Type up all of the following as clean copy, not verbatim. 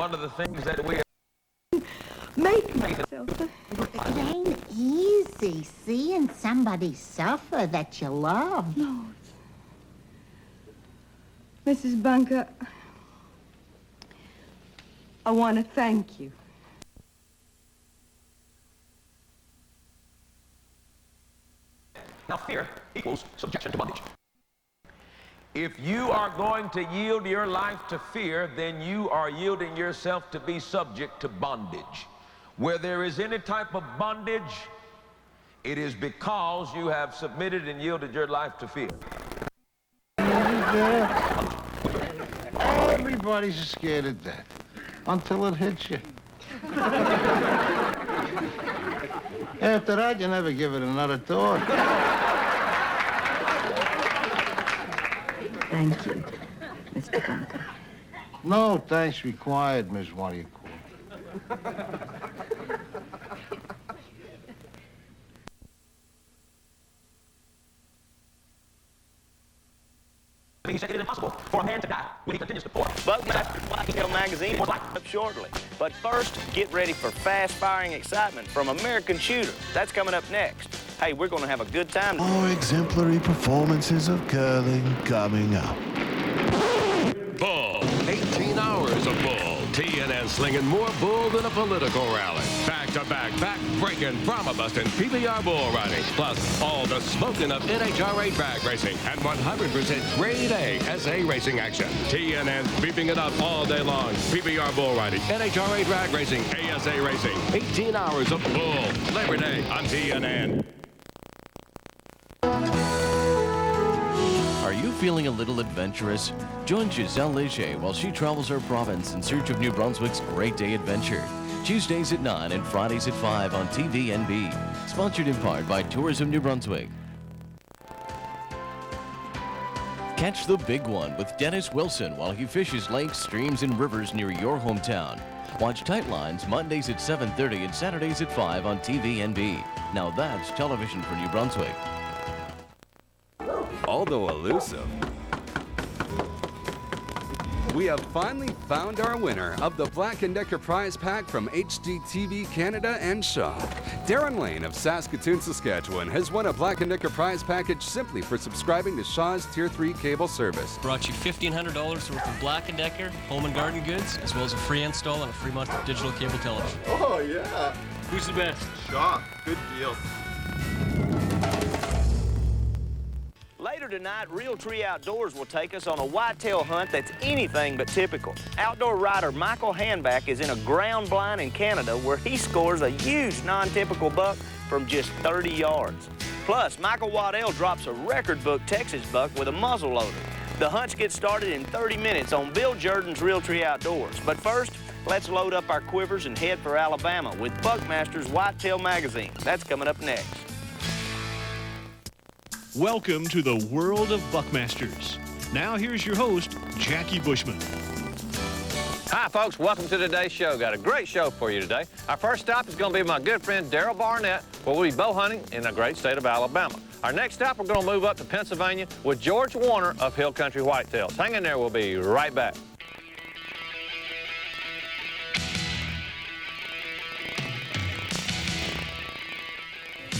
one of the things that we Make myself. It ain't easy seeing somebody suffer that you love. No. Mrs. Bunker, I want to thank you. Now, fear equals subjection to bondage. If you are going to yield your life to fear, then you are yielding yourself to be subject to bondage. Where there is any type of bondage, it is because you have submitted and yielded your life to fear. Everybody's scared of death until it hits you. After that, you never give it another thought. Thank you, Mr. Bunker. No thanks required, Miss What do you call. He said it is impossible for a man to die when he continues to pour. Buckmaster's Whitetail Magazine is up shortly. But first, get ready for fast-firing excitement from American Shooter. That's coming up next. Hey, we're going to have a good time. More exemplary performances of curling coming up. Bull. 18 hours of bull. TNN slinging more bull than a political rally. Back-to-back, back-breaking, trauma-busting PBR bull riding. Plus, all the smoking of NHRA drag racing and 100% grade A SA racing action. TNN beeping it up all day long. PBR bull riding, NHRA drag racing, ASA racing. 18 hours of bull. Labor Day on TNN. Are you feeling a little adventurous? Join Giselle Leger while she travels her province in search of New Brunswick's Great Day Adventure. Tuesdays at 9 and Fridays at 5 on TVNB. Sponsored in part by Tourism New Brunswick. Catch the big one with Dennis Wilson while he fishes lakes, streams, and rivers near your hometown. Watch Tight Lines Mondays at 7:30 and Saturdays at 5 on TVNB. Now that's television for New Brunswick. Although elusive, we have finally found our winner of the Black & Decker prize pack from HDTV Canada and Shaw. Darren Lane of Saskatoon, Saskatchewan has won a Black & Decker prize package simply for subscribing to Shaw's Tier 3 cable service. Brought you $1,500 worth of Black & Decker home and garden goods, as well as a free install and a free month of digital cable television. Oh, yeah. Who's the best? Shaw. Good deal. Later tonight, Real Tree Outdoors will take us on a whitetail hunt that's anything but typical. Outdoor rider Michael Handback is in a ground blind in Canada where he scores a huge non-typical buck from just 30 yards. Plus, Michael Waddell drops a record-book Texas buck with a muzzle loader. The hunts get started in 30 minutes on Bill Jordan's Real Tree Outdoors. But first, let's load up our quivers and head for Alabama with Buckmaster's Whitetail Magazine. That's coming up next. Welcome to the world of Buckmasters. Now here's your host, Jackie Bushman. Hi folks, welcome to today's show. Got a great show for you today. Our first stop is going to be my good friend Darrell Barnett, where we'll be bow hunting in the great state of Alabama. Our next stop, we're going to move up to Pennsylvania with George Warner of Hill Country Whitetails. Hang in there, we'll be right back.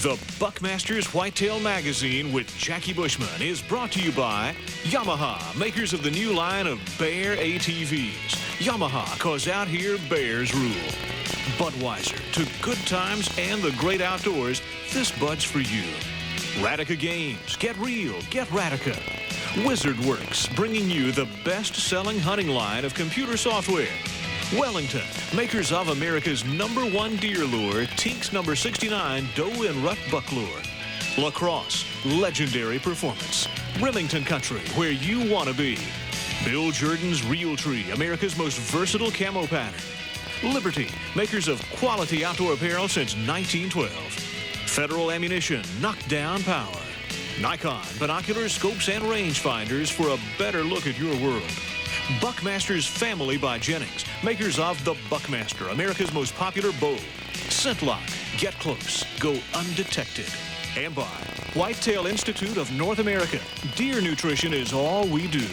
The Buckmasters Whitetail Magazine with Jackie Bushman is brought to you by Yamaha, makers of the new line of Bear ATVs. Yamaha, 'cause out here bears rule. Budweiser, to good times and the great outdoors, this Bud's for you. Radica Games, get real, get Radica. Wizard Works, bringing you the best-selling hunting line of computer software. Wellington, makers of America's #1 deer lure, Tinks number 69 doe and rut buck lure. La Crosse, legendary performance. Remington Country, where you want to be. Bill Jordan's Real Tree, America's most versatile camo pattern. Liberty, makers of quality outdoor apparel since 1912. Federal Ammunition, knockdown power. Nikon, binoculars, scopes, and rangefinders for a better look at your world. Buckmaster's Family by Jennings, makers of the Buckmaster, America's most popular bow. Scentlock, get close, go undetected. And by Whitetail Institute of North America, deer nutrition is all we do.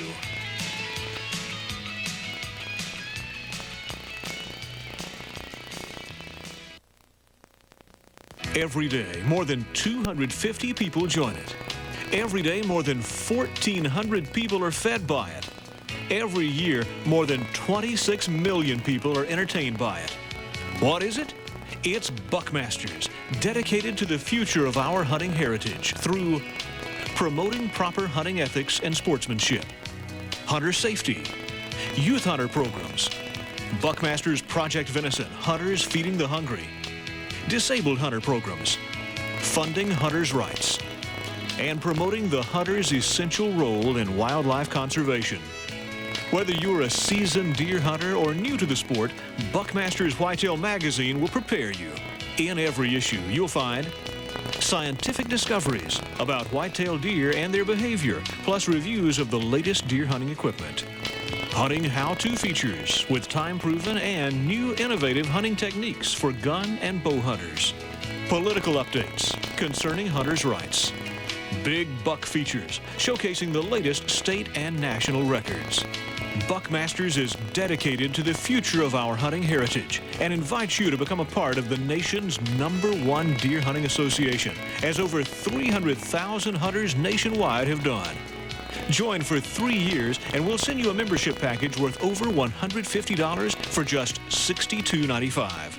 Every day, more than 250 people join it. Every day, more than 1,400 people are fed by it. Every year, more than 26 million people are entertained by it. What is it? It's Buckmasters, dedicated to the future of our hunting heritage through promoting proper hunting ethics and sportsmanship, hunter safety, youth hunter programs, Buckmasters Project Venison, Hunters Feeding the Hungry, disabled hunter programs, funding hunters' rights, and promoting the hunter's essential role in wildlife conservation. Whether you're a seasoned deer hunter or new to the sport, Buckmasters Whitetail Magazine will prepare you. In every issue, you'll find scientific discoveries about whitetail deer and their behavior, plus reviews of the latest deer hunting equipment. Hunting how-to features with time-proven and new innovative hunting techniques for gun and bow hunters. Political updates concerning hunters' rights. Big buck features showcasing the latest state and national records. Buckmasters is dedicated to the future of our hunting heritage and invites you to become a part of the nation's #1 deer hunting association, as over 300,000 hunters nationwide have done. Join for 3 years and we'll send you a membership package worth over $150 for just $62.95.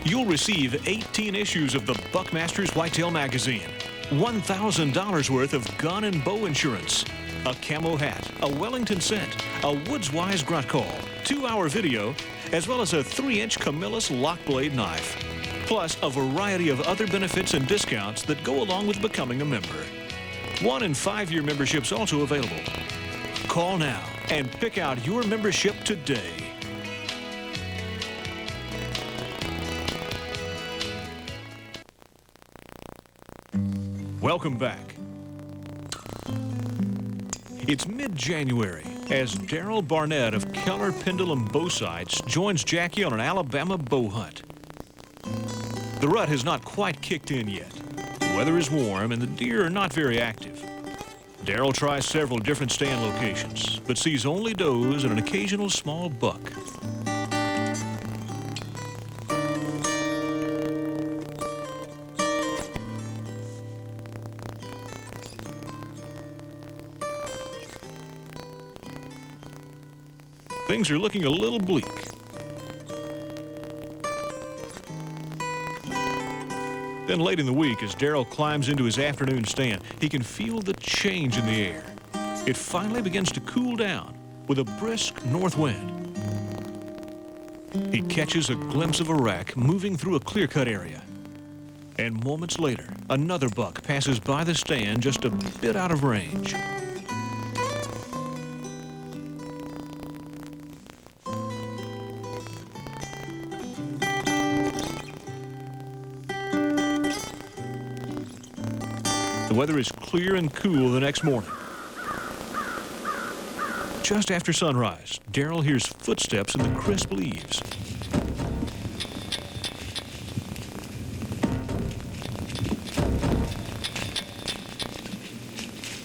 You'll receive 18 issues of the Buckmasters Whitetail Magazine, $1,000 worth of gun and bow insurance, a camo hat, a Wellington scent, a Woods Wise grunt call, 2-hour video, as well as a 3-inch Camillus lock blade knife, plus a variety of other benefits and discounts that go along with becoming a member. 1- and 5-year memberships also available. Call now and pick out your membership today. Welcome back. It's mid-January as Daryl Barnett of Keller Pendulum Bow Sights joins Jackie on an Alabama bow hunt. The rut has not quite kicked in yet. The weather is warm and the deer are not very active. Daryl tries several different stand locations, but sees only does and an occasional small buck. Things are looking a little bleak. Then late in the week, as Daryl climbs into his afternoon stand, he can feel the change in the air. It finally begins to cool down with a brisk north wind. He catches a glimpse of a rack moving through a clear-cut area. And moments later, another buck passes by the stand just a bit out of range. The weather is clear and cool the next morning. Just after sunrise, Daryl hears footsteps in the crisp leaves.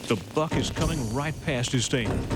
The buck is coming right past his stand.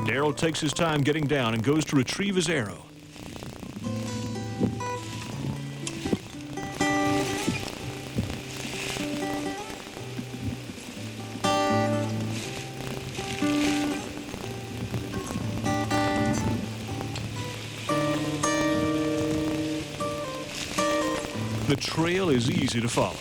Daryl takes his time getting down and goes to retrieve his arrow. The trail is easy to follow.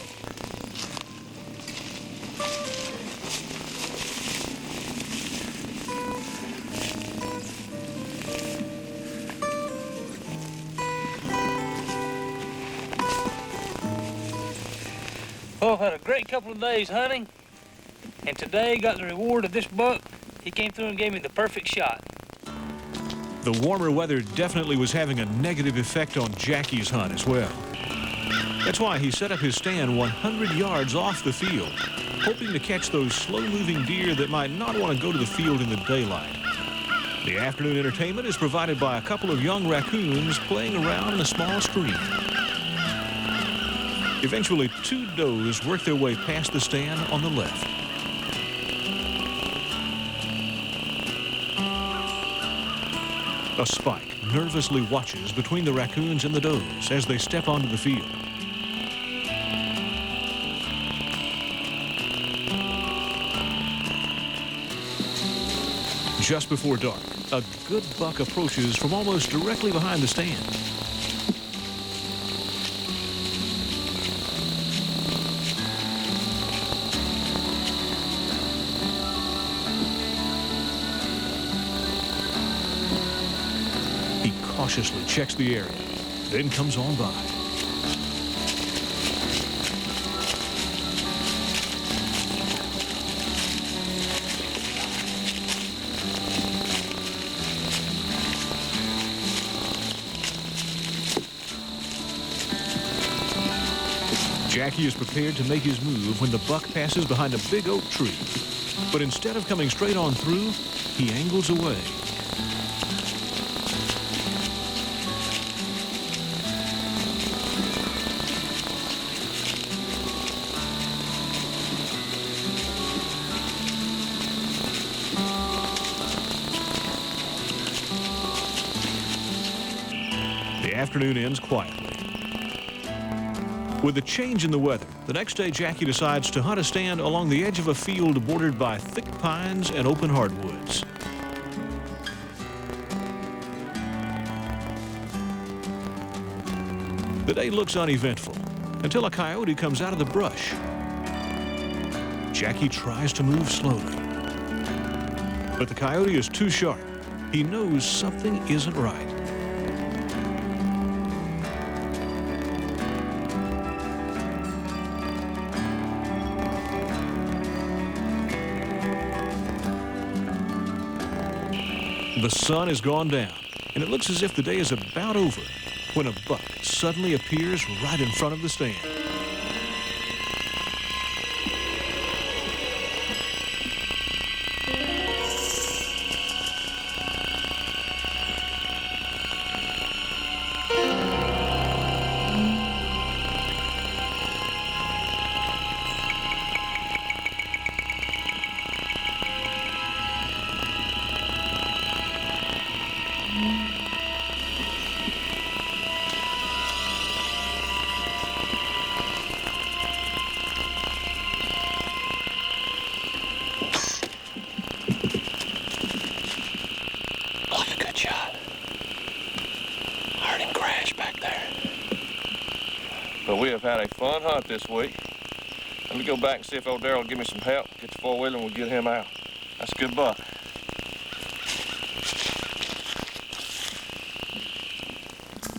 Oh, had a great couple of days hunting, and today got the reward of this buck. He came through and gave me the perfect shot. The warmer weather definitely was having a negative effect on Jackie's hunt as well. That's why he set up his stand 100 yards off the field, hoping to catch those slow-moving deer that might not want to go to the field in the daylight. The afternoon entertainment is provided by a couple of young raccoons playing around in a small stream. Eventually, 2 does work their way past the stand on the left. A spike nervously watches between the raccoons and the does as they step onto the field. Just before dark, a good buck approaches from almost directly behind the stand. He cautiously checks the area, then comes on by. Jackie is prepared to make his move when the buck passes behind a big oak tree. But instead of coming straight on through, he angles away. The afternoon ends quietly. With the change in the weather, the next day Jackie decides to hunt a stand along the edge of a field bordered by thick pines and open hardwoods. The day looks uneventful until a coyote comes out of the brush. Jackie tries to move slowly, but the coyote is too sharp. He knows something isn't right. The sun has gone down, and it looks as if the day is about over when a buck suddenly appears right in front of the stand. But we have had a fun hunt this week. Let me go back and see if old Darryl will give me some help. Get the four-wheeler and we'll get him out. That's a good buck.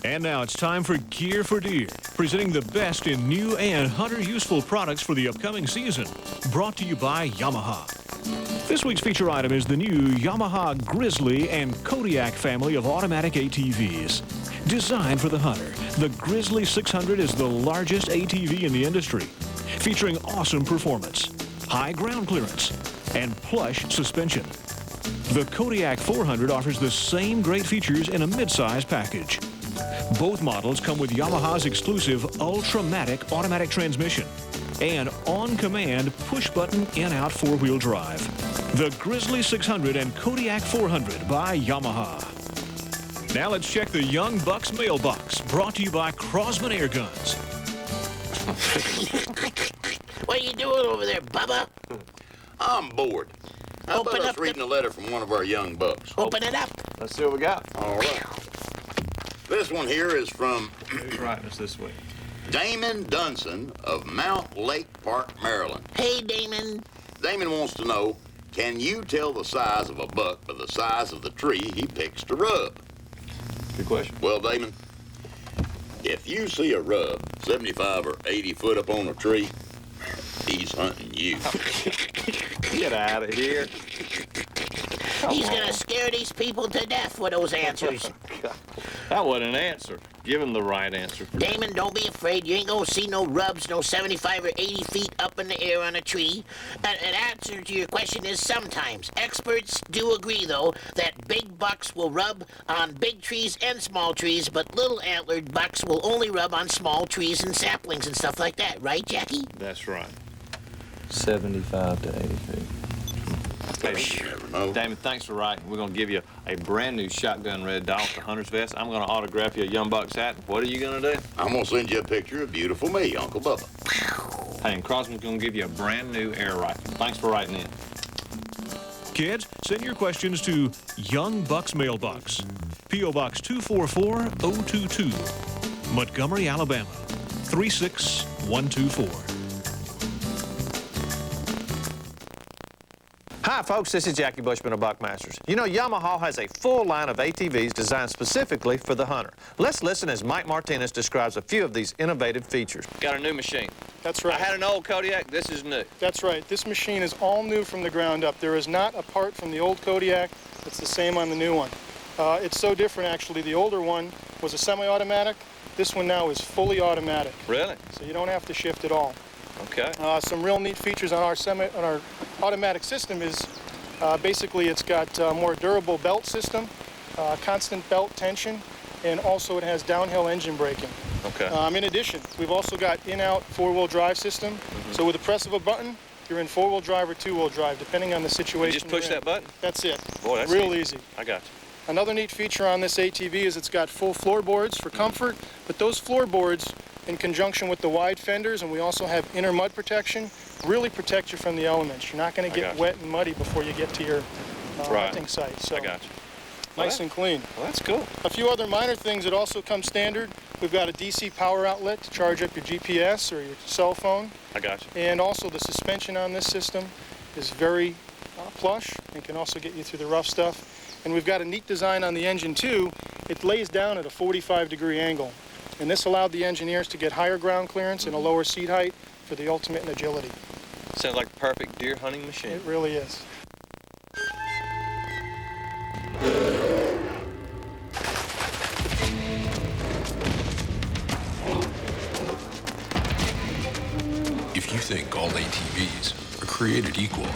And now it's time for Gear for Deer, presenting the best in new and hunter-useful products for the upcoming season. Brought to you by Yamaha. This week's feature item is the new Yamaha Grizzly and Kodiak family of automatic ATVs. Designed for the hunter, the Grizzly 600 is the largest ATV in the industry, featuring awesome performance, high ground clearance, and plush suspension. The Kodiak 400 offers the same great features in a mid-size package. Both models come with Yamaha's exclusive Ultramatic automatic transmission and on-command push-button in-out four-wheel drive. The Grizzly 600 and Kodiak 400 by Yamaha. Now let's check the Young Bucks mailbox, brought to you by Crosman Air Guns. What are you doing over there, Bubba? I'm bored. How about us reading a letter from one of our young bucks? Open it up. Let's see what we got. All right. This one here is from... Who's writing us this week? Damon Dunson of Mount Lake Park, Maryland. Hey, Damon. Damon wants to know, can you tell the size of a buck by the size of the tree he picks to rub? Good question. Well, Damon, if you see a rub 75 or 80 foot up on a tree, he's hunting you. Get out of here. He's gonna scare these people to death with those answers. That wasn't an answer. Give him the right answer. Damon, don't be afraid. You ain't gonna see no rubs, no 75 or 80 feet up in the air on a tree. An answer to your question is sometimes. Experts do agree, though, that big bucks will rub on big trees and small trees, but little antlered bucks will only rub on small trees and saplings and stuff like that. Right, Jackie? That's right. 75 to 80 feet. Hey, Damon, thanks for writing. We're going to give you a brand new shotgun red dot with the hunter's vest. I'm going to autograph you a Young Bucks hat. What are you going to do? I'm going to send you a picture of beautiful me, Uncle Bubba. Hey, and Crosby's going to give you a brand new air rifle. Thanks for writing in. Kids, send your questions to Young Bucks Mailbox, P.O. Box 244022, Montgomery, Alabama, 36124. Hi, folks. This is Jackie Bushman of Buckmasters. You know, Yamaha has a full line of ATVs designed specifically for the hunter. Let's listen as Mike Martinez describes a few of these innovative features. Got a new machine. That's right. I had an old Kodiak. This is new. That's right. This machine is all new from the ground up. There is not a part from the old Kodiak that's the same on the new one. It's so different, actually. The older one was a semi-automatic. This one now is fully automatic. Really? So you don't have to shift at all. Okay. Some real neat features on our automatic system is basically it's got a more durable belt system, constant belt tension, and also it has downhill engine braking. Okay. In addition, we've also got in-out four-wheel drive system. So with the press of a button, you're in four-wheel drive or two-wheel drive, depending on the situation. You just push that button? That's it. Boy, that's real easy. I got you. Another neat feature on this ATV is it's got full floorboards for comfort, but those floorboards, in conjunction with the wide fenders, and we also have inner mud protection, really protect you from the elements. You're not going to get wet and muddy before you get to your hunting site. So I got you. Nice and clean. Well, that's cool. A few other minor things that also come standard. We've got a DC power outlet to charge up your GPS or your cell phone. I got you. And also the suspension on this system is very plush and can also get you through the rough stuff. And we've got a neat design on the engine too. It lays down at a 45-degree angle. And this allowed the engineers to get higher ground clearance and a lower seat height for the ultimate in agility. Sounds like the perfect deer hunting machine. It really is. If you think all ATVs are created equal,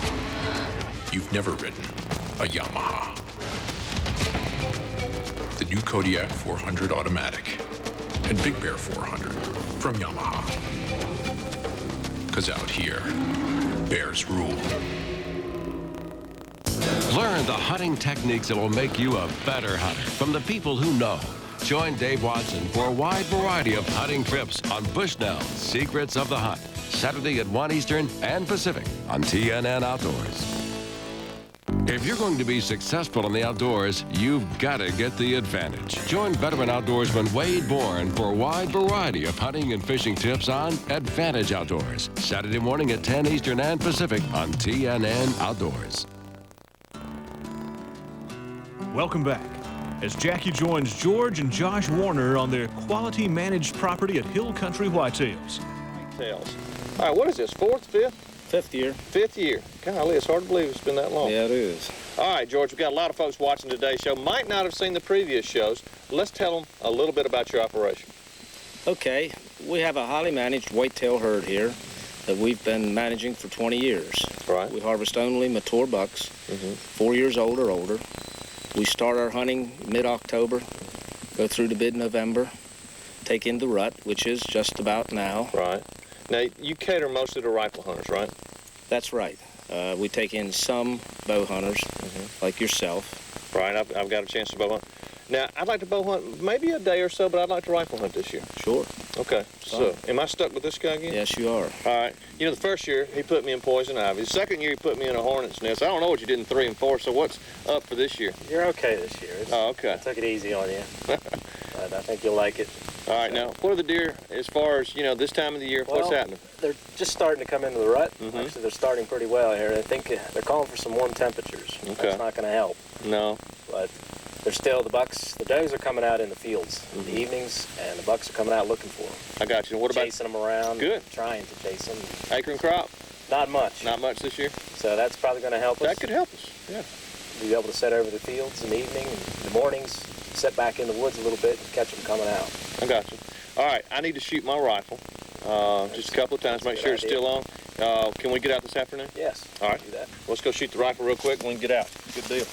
you've never ridden a Yamaha. The new Kodiak 400 Automatic and Big Bear 400 from Yamaha. 'Cause out here, bears rule. Learn the hunting techniques that will make you a better hunter from the people who know. Join Dave Watson for a wide variety of hunting trips on Bushnell, Secrets of the Hunt, Saturday at 1 Eastern and Pacific on TNN Outdoors. If you're going to be successful in the outdoors, you've got to get the advantage. Join veteran outdoorsman Wade Bourne for a wide variety of hunting and fishing tips on Advantage Outdoors, Saturday morning at 10 Eastern and Pacific on TNN Outdoors. Welcome back as Jackie joins George and Josh Warner on their quality managed property at Hill Country Whitetails. All right, what is this, fourth, fifth? Fifth year. Fifth year. Golly, it's hard to believe it's been that long. Yeah, it is. All right, George, we've got a lot of folks watching today's show. Might not have seen the previous shows. Let's tell them a little bit about your operation. Okay, we have a highly managed whitetail herd here that we've been managing for 20 years. Right. We harvest only mature bucks, 4 years old or older. We start our hunting mid-October, go through to mid-November, take in the rut, which is just about now. Right. Now, you cater mostly to rifle hunters, right? That's right. We take in some bow hunters, like yourself. Right, I've got a chance to bow hunt. Now, I'd like to bow hunt maybe a day or so, but I'd like to rifle hunt this year. Sure. Okay, so am I stuck with this guy again? Yes, you are. All right. You know, the first year, he put me in poison ivy. The second year, he put me in a hornet's nest. I don't know what you did in 3 and 4, so what's up for this year? You're okay this year. Okay. I took it easy on you. But I think you'll like it. All right, now, what are the deer as far as, you know, this time of the year? What's happening? They're just starting to come into the rut. Actually, they're starting pretty well here. I think they're calling for some warm temperatures. Okay. That's not going to help. No. But they're still, the does are coming out in the fields in the evenings, and the bucks are coming out looking for them. I got you. What about chasing them around? Good. Trying to chase them. Acre and crop? Not much. Not much this year? So that's probably going to help us. That could help us, yeah. be able to set over the fields in the evening, and in the mornings, set back in the woods a little bit and catch them coming out. I got you. All right, I need to shoot my rifle just a couple of times, make sure it's still on. Can we get out this afternoon? Yes. All right. Do that. Let's go shoot the rifle real quick and we can get out. Good deal.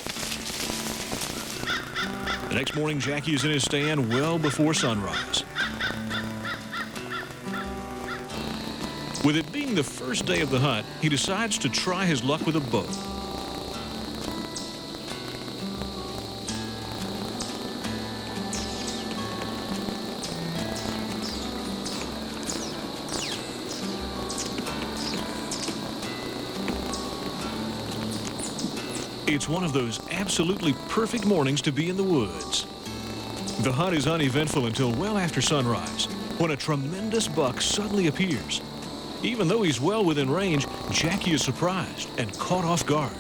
The next morning, Jackie is in his stand well before sunrise. With it being the first day of the hunt, he decides to try his luck with a bow. It's one of those absolutely perfect mornings to be in the woods. The hunt is uneventful until well after sunrise, when a tremendous buck suddenly appears. Even though he's well within range, Jackie is surprised and caught off guard.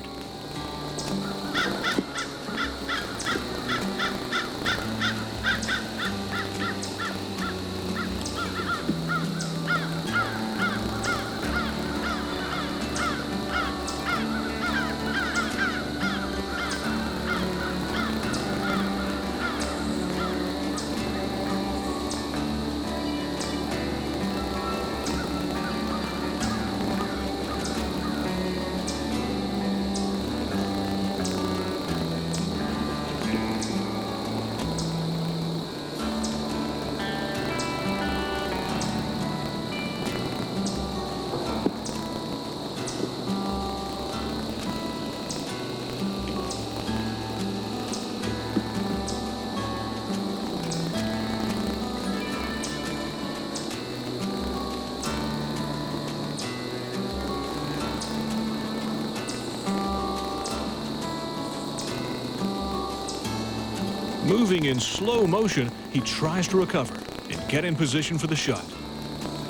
Moving in slow motion, he tries to recover and get in position for the shot.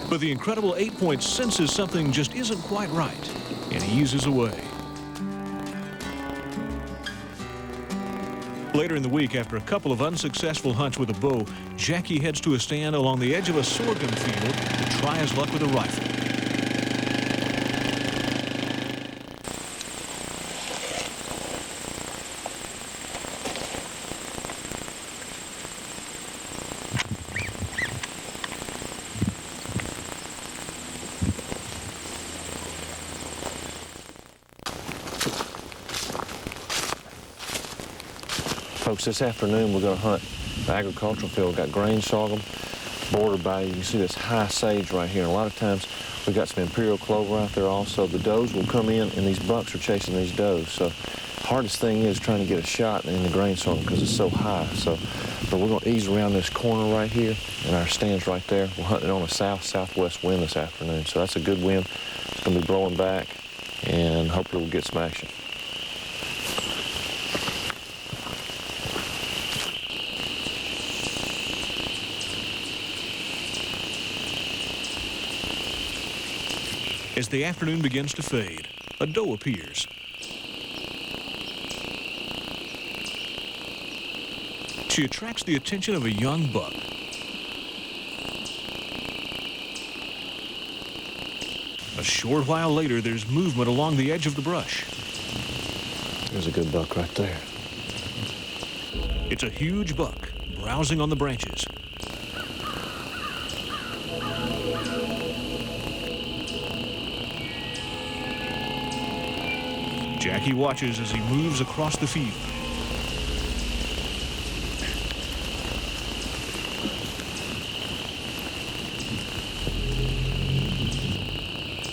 But the incredible 8-point senses something just isn't quite right and eases away. Later in the week, after a couple of unsuccessful hunts with a bow, Jackie heads to a stand along the edge of a sorghum field to try his luck with a rifle. Folks, this afternoon we're going to hunt the agricultural field. We've got grain sorghum, bordered by, you can see this high sage right here. And a lot of times we've got some imperial clover out there also. The does will come in and these bucks are chasing these does. So hardest thing is trying to get a shot in the grain sorghum because it's so high. But we're going to ease around this corner right here and our stand's right there. We're hunting on a south-southwest wind this afternoon. So that's a good wind. It's going to be blowing back and hopefully we'll get some action. As the afternoon begins to fade, a doe appears. She attracts the attention of a young buck. A short while later, there's movement along the edge of the brush. There's a good buck right there. It's a huge buck, browsing on the branches. Jackie watches as he moves across the field.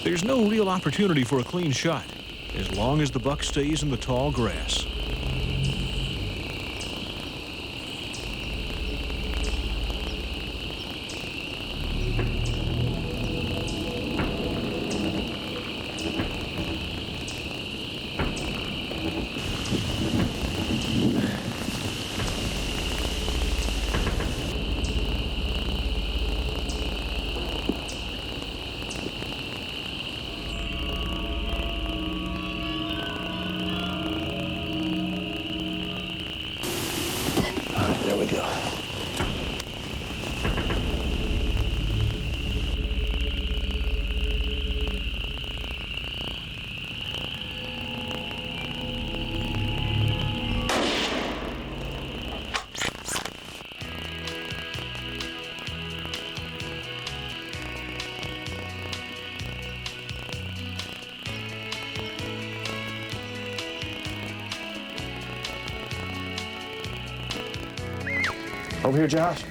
There's no real opportunity for a clean shot, as long as the buck stays in the tall grass. There we go. Over here, Josh.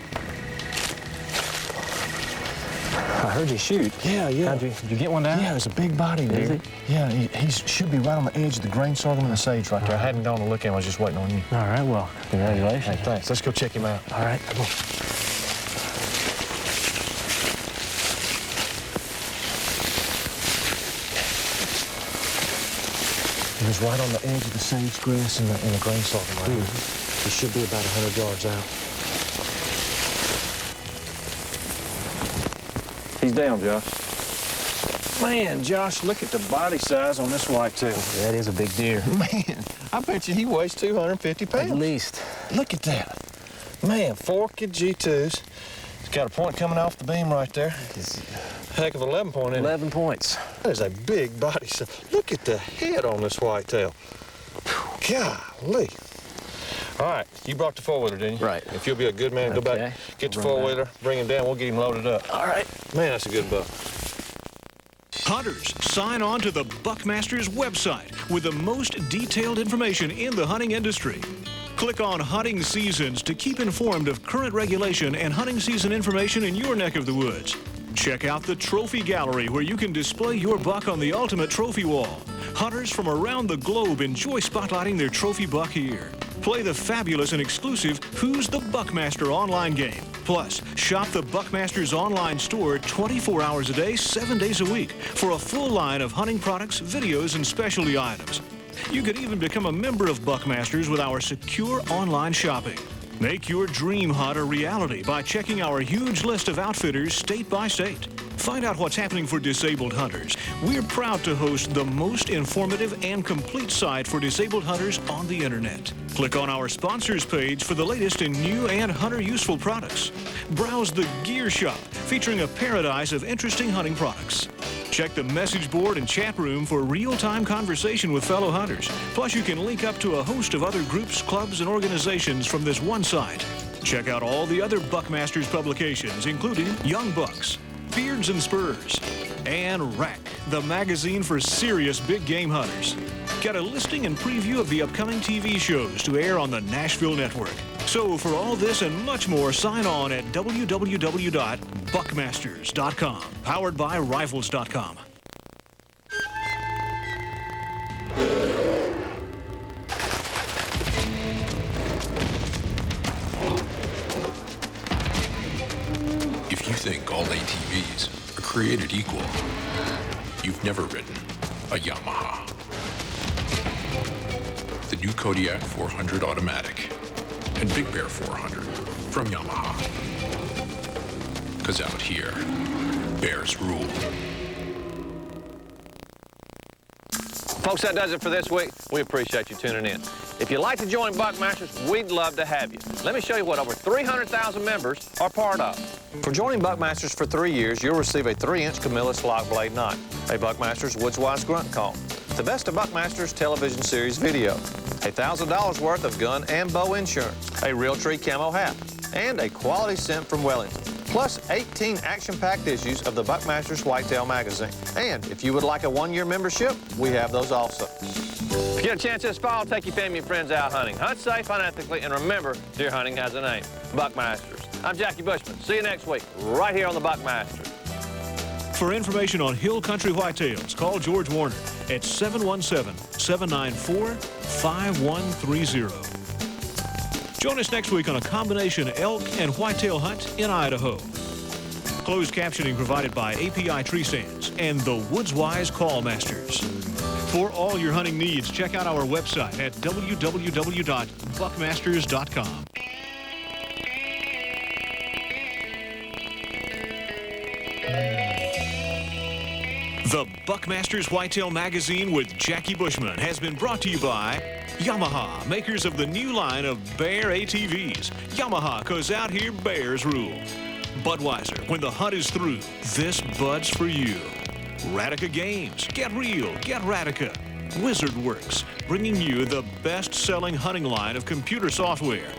I heard you shoot. Yeah. Did you get one down? Yeah, there's a big body there. Is he? Yeah, he should be right on the edge of the grain sorghum and the sage right there. I hadn't gone to look at him. I was just waiting on you. All right, well, congratulations. Hey, thanks. Let's go check him out. All right, come on. He was right on the edge of the sage grass and the grain sorghum right here. He should be about 100 yards out. He's down, Josh. Man, Josh, look at the body size on this whitetail. That is a big deer. Man, I bet you he weighs 250 pounds. At least. Look at that. Man, forked G2s. He's got a point coming off the beam right there. Heck of 11 point, isn't it? 11 points. That is a big body size. Look at the head on this whitetail. Golly. All right, you brought the four-wheeler, didn't you? Right. If you'll be a good man, go back, get the four-wheeler, bring him down, we'll get him loaded up. All right. Man, that's a good buck. Hunters, sign on to the Buckmasters website with the most detailed information in the hunting industry. Click on Hunting Seasons to keep informed of current regulation and hunting season information in your neck of the woods. Check out the Trophy Gallery, where you can display your buck on the ultimate trophy wall. Hunters from around the globe enjoy spotlighting their trophy buck here. Play the fabulous and exclusive Who's the Buckmaster online game. Plus, shop the Buckmasters online store 24 hours a day, 7 days a week for a full line of hunting products, videos, and specialty items. You could even become a member of Buckmasters with our secure online shopping. Make your dream hunt a reality by checking our huge list of outfitters state by state. Find out what's happening for disabled hunters. We're proud to host the most informative and complete site for disabled hunters on the internet. Click on our sponsors page for the latest in new and hunter-useful products. Browse the Gear Shop, featuring a paradise of interesting hunting products. Check the message board and chat room for real-time conversation with fellow hunters. Plus, you can link up to a host of other groups, clubs, and organizations from this one site. Check out all the other Buckmasters publications, including Young Bucks, Beards and Spurs, and Rack, the magazine for serious big game hunters. Get a listing and preview of the upcoming TV shows to air on the Nashville Network. So for all this and much more, sign on at www.buckmasters.com, powered by Rifles.com. If you think all ATVs are created equal, you've never ridden a Yamaha. The new Kodiak 400 Automatic and Big Bear 400 from Yamaha. 'Cause out here, bears rule. Folks, that does it for this week. We appreciate you tuning in. If you'd like to join Buckmasters, we'd love to have you. Let me show you what over 300,000 members are part of. For joining Buckmasters for 3 years, you'll receive a 3-inch Camillus lock blade knife, a Buckmasters Woodswise grunt call, the best of Buckmasters television series video, $1,000 worth of gun and bow insurance, a Realtree camo hat, and a quality scent from Wellington, plus 18 action-packed issues of the Buckmasters Whitetail magazine. And if you would like a 1-year membership, we have those also. If you get a chance this fall, take your family and friends out hunting. Hunt safe, hunt ethically, and remember, deer hunting has a name, Buckmasters. I'm Jackie Bushman. See you next week, right here on the Buckmasters. For information on hill country whitetails, call George Warner at 717-794-5130. Join us next week on a combination elk and whitetail hunt in Idaho. Closed captioning provided by API Tree Stands and the Woodswise Call Masters. For all your hunting needs, check out our website at www.buckmasters.com. The Buckmasters Whitetail Magazine with Jackie Bushman has been brought to you by Yamaha, makers of the new line of Bear ATVs. Yamaha, 'cause out here bears rule. Budweiser, when the hunt is through, this bud's for you. Radica Games, get real, get Radica. Wizard Works, bringing you the best-selling hunting line of computer software.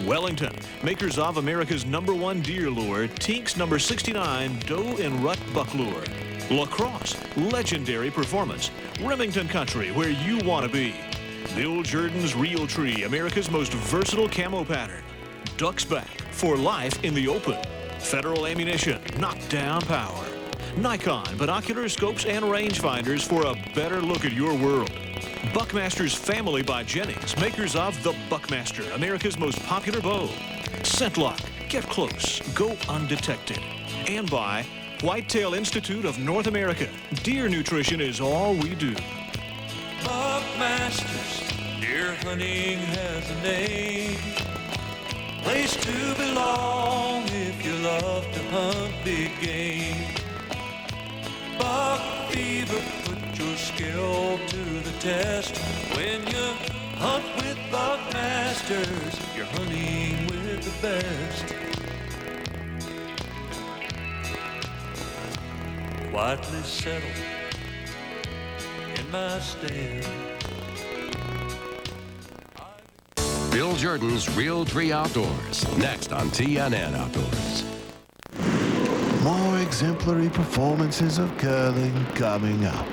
Wellington, makers of America's #1 deer lure, Tink's #69 doe and rut buck lure. La Crosse, legendary performance. Remington Country, where you want to be. Bill Jordan's Realtree, America's most versatile camo pattern. ducks back for life in the open. Federal ammunition, knockdown power. Nikon binocular scopes and rangefinders for a better look at your world. Buckmaster's Family by Jennings, makers of the Buckmaster, America's most popular bow. Scentlock, get close, go undetected. And by Whitetail Institute of North America, deer nutrition is all we do. Buckmasters, deer hunting has a name. Place to belong if you love to hunt big game. Buck fever, put your skill to the test. When you hunt with Buckmasters, you're hunting with the best. Quietly settled in my stand. Bill Jordan's Real Tree Outdoors, next on TNN Outdoors. More exemplary performances of curling coming up.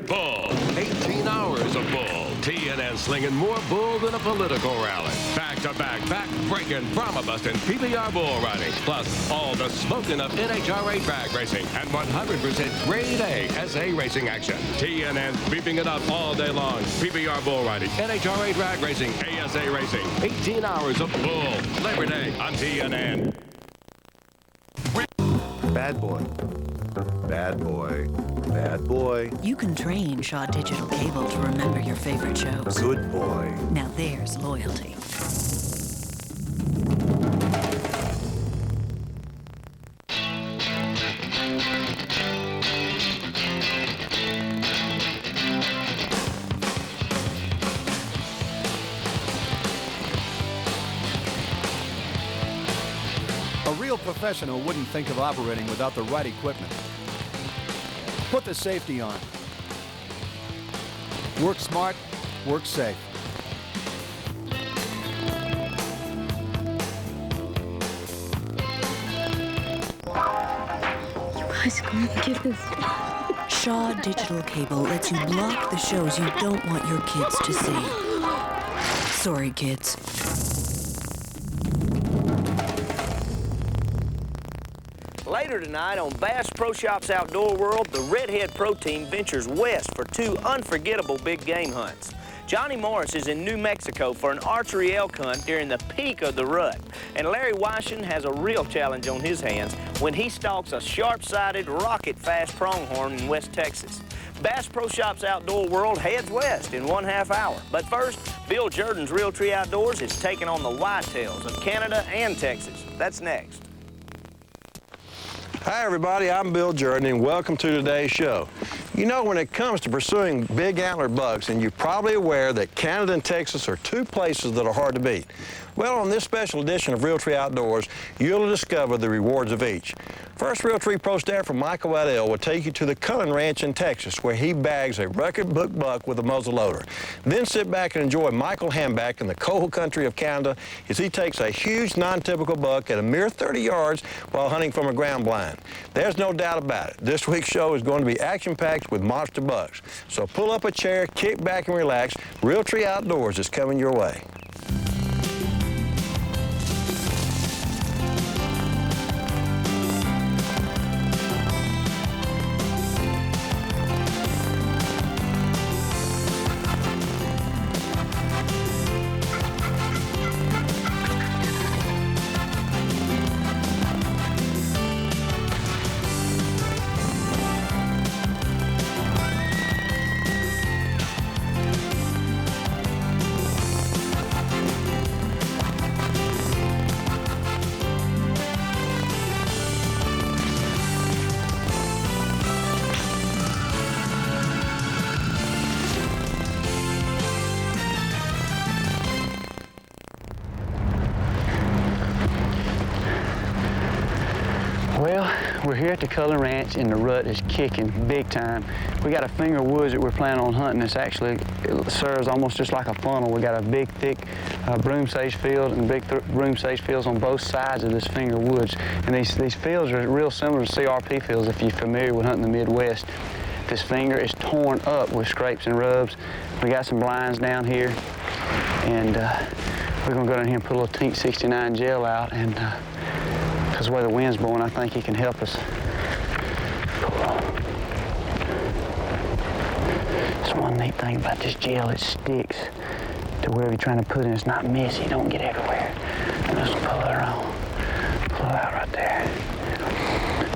Bull, 18 hours of bull. TNN slinging more bull than a political rally. Back-to-back, back-breaking, trauma-busting PBR bull riding. Plus, all the smoking of NHRA drag racing and 100% grade A SA racing action. TNN beeping it up all day long. PBR bull riding, NHRA drag racing, ASA racing. 18 hours of bull. Labor Day on TNN. Bad boy. Bad boy. Bad boy. You can train Shaw Digital Cable to remember your favorite shows. Good boy. Now there's loyalty. A real professional wouldn't think of operating without the right equipment. Put the safety on. Work smart, work safe. You guys gonna give this? Shaw Digital Cable lets you block the shows you don't want your kids to see. Sorry, kids. Later tonight on Bass Pro Shops Outdoor World, the Redhead Pro Team ventures west for two unforgettable big game hunts. Johnny Morris is in New Mexico for an archery elk hunt during the peak of the rut. And Larry Weishen has a real challenge on his hands when he stalks a sharp-sided, rocket-fast pronghorn in West Texas. Bass Pro Shops Outdoor World heads west in 1/2 hour. But first, Bill Jordan's Realtree Outdoors is taking on the whitetails of Canada and Texas. That's next. Hi everybody, I'm Bill Jordan and welcome to today's show. You know, when it comes to pursuing big antler bucks, and you're probably aware that Canada and Texas are two places that are hard to beat. Well, on this special edition of Realtree Outdoors, you'll discover the rewards of each. First, Realtree Pro Staffer Michael Waddell will take you to the Cullen Ranch in Texas, where he bags a record-book buck with a muzzle loader. Then sit back and enjoy Michael Hamback in the cold country of Canada as he takes a huge non-typical buck at a mere 30 yards while hunting from a ground blind. There's no doubt about it. This week's show is going to be action-packed with monster bucks. So pull up a chair, kick back and relax. Realtree Outdoors is coming your way. Well, we're here at the Cullen Ranch and the rut is kicking big time. We got a finger of woods that we're planning on hunting. It serves almost just like a funnel. We got a big, thick broom sage field and big broom sage fields on both sides of this finger of woods. And these fields are real similar to CRP fields if you're familiar with hunting the Midwest. This finger is torn up with scrapes and rubs. We got some blinds down here, and we're gonna go down here and put a little Tink 69 gel out, and because the way the wind's blowing, I think it can help us. That's one neat thing about this gel, it sticks to wherever you're trying to put it. It's not messy, don't get everywhere. And just pull it on, pull it out right there.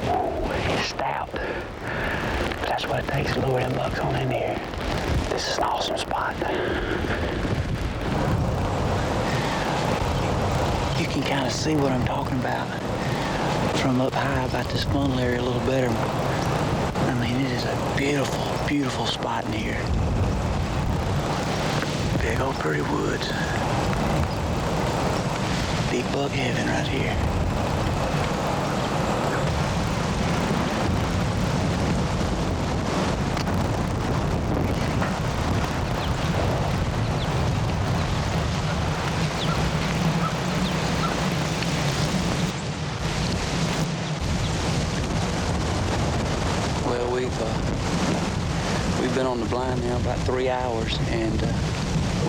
Ooh, it's stout, but that's what it takes to lure them bucks on in here. This is an awesome spot. You can kind of see what I'm talking about from up high about this funnel area a little better. I mean, it is a beautiful, beautiful spot in here. Big old pretty woods. Big buck heaven right here. We've been on the blind now about 3 hours, and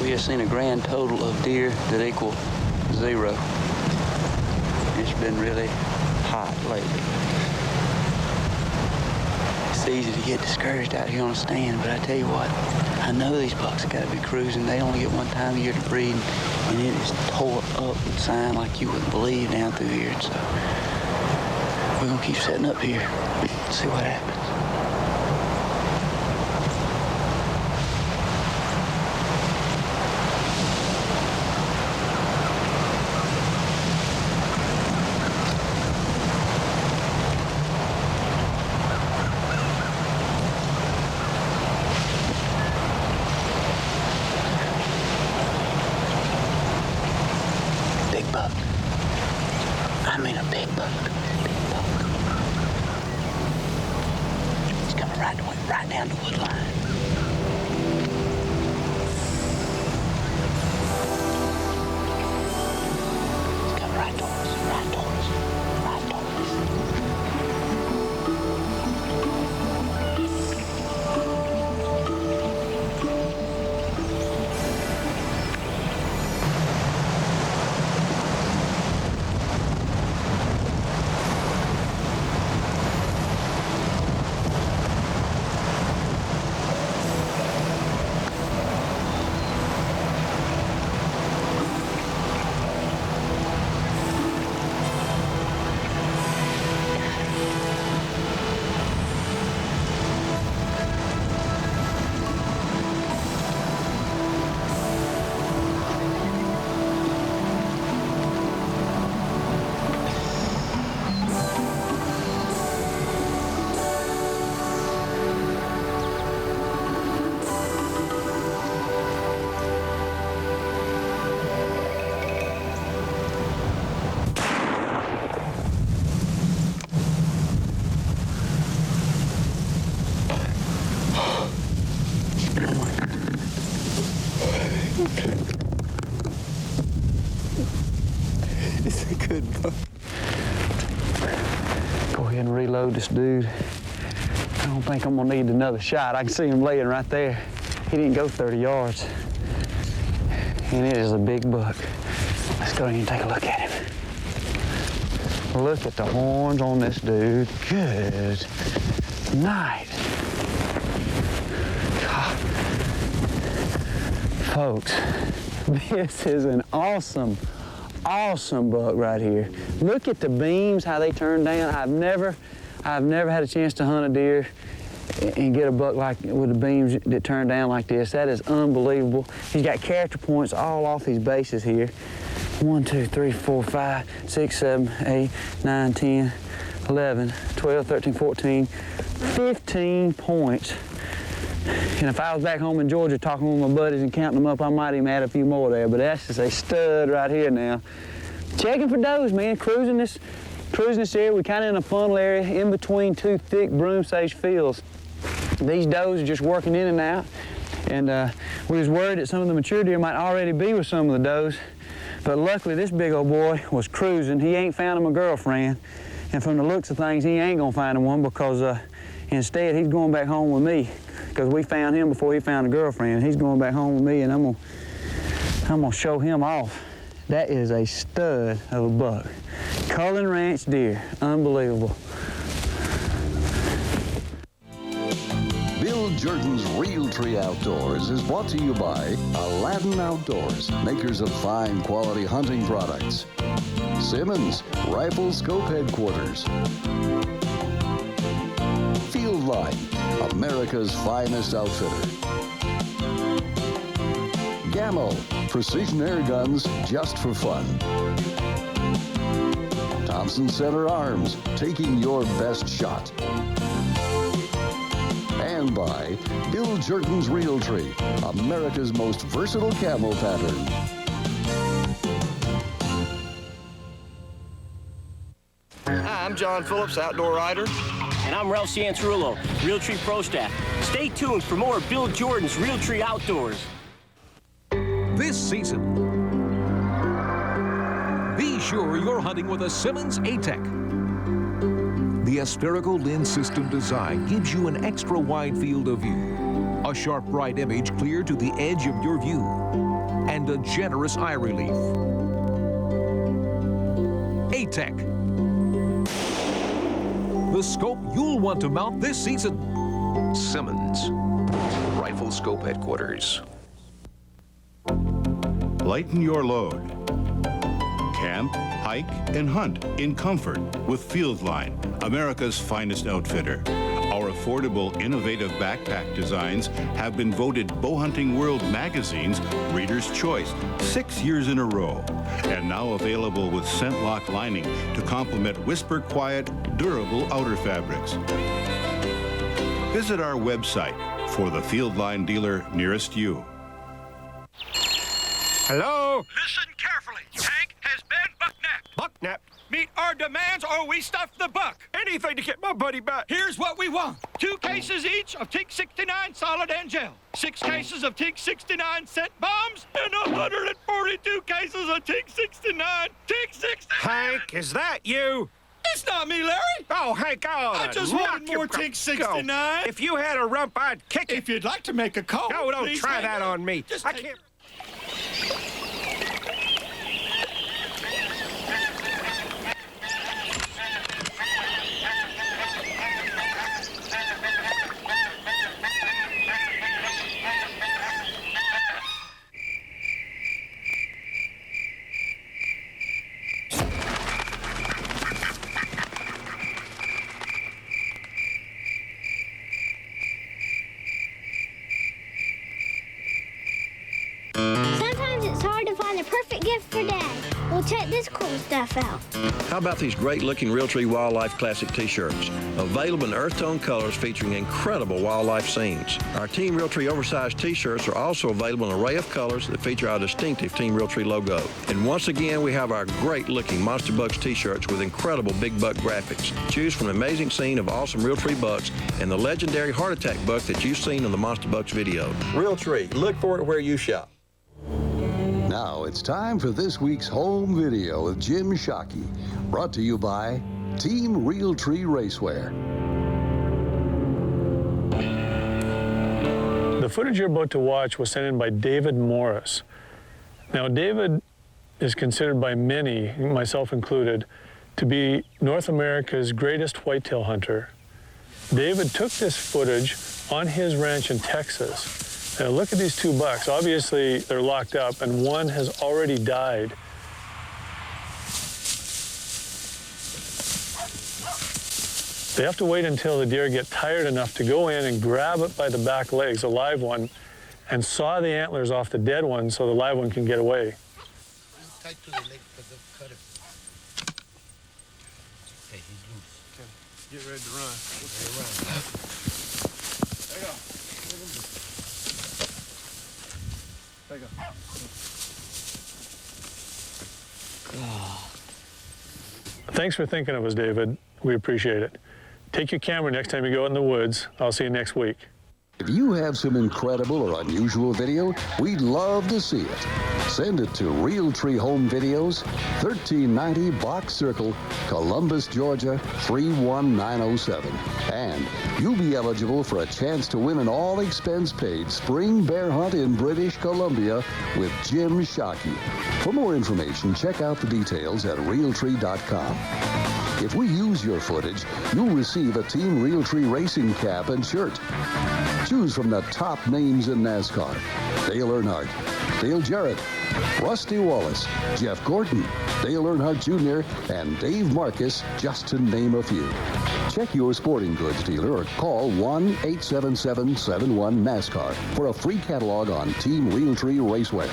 we have seen a grand total of deer that equal 0. It's been really hot lately. It's easy to get discouraged out here on a stand, but I tell you what, I know these bucks have got to be cruising. They only get one time a year to breed, and it is tore up with sign like you wouldn't believe down through here. And so we're gonna keep setting up here, see what happens. I mean a big buck. Big buck. He's coming right down the wood line. He's coming right towards us, right towards us, right towards us. It's a good buck. Go ahead and reload this dude. I don't think I'm gonna need another shot. I can see him laying right there. He didn't go 30 yards. And it is a big buck. Let's go ahead and take a look at him. Look at the horns on this dude. Good night. God. Folks, this is an awesome buck right here. Look at the beams, how they turn down. I've never had a chance to hunt a deer and get a buck like with the beams that turn down like this. That is unbelievable. He's got character points all off his bases here. 1, 2, 3, 4, 5, 6, 7, 8, 9, 10, 11, 12, 13, 14, 15 points. And if I was back home in Georgia talking with my buddies and counting them up, I might even add a few more there. But that's just a stud right here now. Checking for does, man. Cruising this area. We're kind of in a funnel area in between two thick broom sage fields. These does are just working in and out. And we was worried that some of the mature deer might already be with some of the does. But luckily, this big old boy was cruising. He ain't found him a girlfriend. And from the looks of things, he ain't gonna find him one because instead, he's going back home with me because we found him before he found a girlfriend. He's going back home with me, and I'm gonna show him off. That is a stud of a buck. Cullen Ranch deer, unbelievable. Bill Jordan's Realtree Outdoors is brought to you by Aladdin Outdoors, makers of fine quality hunting products. Simmons, Rifle Scope Headquarters. Field Line, America's finest outfitter. Gammo, precision air guns just for fun. Thompson Center Arms, taking your best shot. And by Bill Jordan's Realtree, America's most versatile camo pattern. Hi, I'm John Phillips, outdoor writer. And I'm Ralph Ciantrullo, Realtree Pro Staff. Stay tuned for more of Bill Jordan's Realtree Outdoors. This season, be sure you're hunting with a Simmons A-Tech. The aspherical lens system design gives you an extra wide field of view, a sharp, bright image clear to the edge of your view, and a generous eye relief. A-Tech, the scope you'll want to mount this season. Simmons, Rifle Scope Headquarters. Lighten your load. Camp, hike, and hunt in comfort with Field Line, America's finest outfitter. Our affordable, innovative backpack designs have been voted Bow Hunting World Magazine's Reader's Choice 6 years in a row, and now available with scent lock lining to complement whisper quiet, durable outer fabrics. Visit our website for the Field Line dealer nearest you. Hello? Listen carefully. Hank has been bucknapped. Bucknapped? Meet our demands or we stuff the buck. Anything to get my buddy back. Here's what we want. 2 cases each of Tink 69 solid and gel. 6 cases of Tink 69 scent bombs. And 142 cases of Tink 69. Tink 69. Hank, is that you? It's not me, Larry. Oh, Hank, I just wanted more Tink 69. Go. If you had a rump, I'd kick it. If you'd like to make a call. No, don't try that on me. I can't. Sometimes it's hard to find the perfect gift for Dad. Well, check this cool stuff out. How about these great-looking Realtree Wildlife Classic T-shirts? Available in earth tone colors featuring incredible wildlife scenes. Our Team Realtree oversized T-shirts are also available in an array of colors that feature our distinctive Team Realtree logo. And once again, we have our great-looking Monster Bucks T-shirts with incredible big buck graphics. Choose from an amazing scene of awesome Realtree bucks and the legendary heart attack buck that you've seen in the Monster Bucks video. Realtree, look for it where you shop. Now it's time for this week's home video with Jim Shockey, brought to you by Team Realtree Racewear. The footage you're about to watch was sent in by David Morris. Now, David is considered by many, myself included, to be North America's greatest whitetail hunter. David took this footage on his ranch in Texas. Now look at these 2 bucks. Obviously, they're locked up, and one has already died. They have to wait until the deer get tired enough to go in and grab it by the back legs, a live one, and saw the antlers off the dead one so the live one can get away. Tight to the leg, cut it. Hey, he's loose. Okay. Get ready to run. Okay, run. There you go. There you go. Thanks for thinking of us, David. We appreciate it. Take your camera next time you go out in the woods. I'll see you next week. If you have some incredible or unusual video, we'd love to see it. Send it to Realtree Home Videos, 1390 Box Circle, Columbus, Georgia, 31907. And you'll be eligible for a chance to win an all-expense-paid spring bear hunt in British Columbia with Jim Shockey. For more information, check out the details at Realtree.com. If we use your footage, you'll receive a Team Realtree racing cap and shirt. Choose from the top names in NASCAR: Dale Earnhardt, Dale Jarrett, Rusty Wallace, Jeff Gordon, Dale Earnhardt Jr., and Dave Marcus, just to name a few. Check your sporting goods dealer or call 1-877-71-NASCAR for a free catalog on Team Realtree Racewear.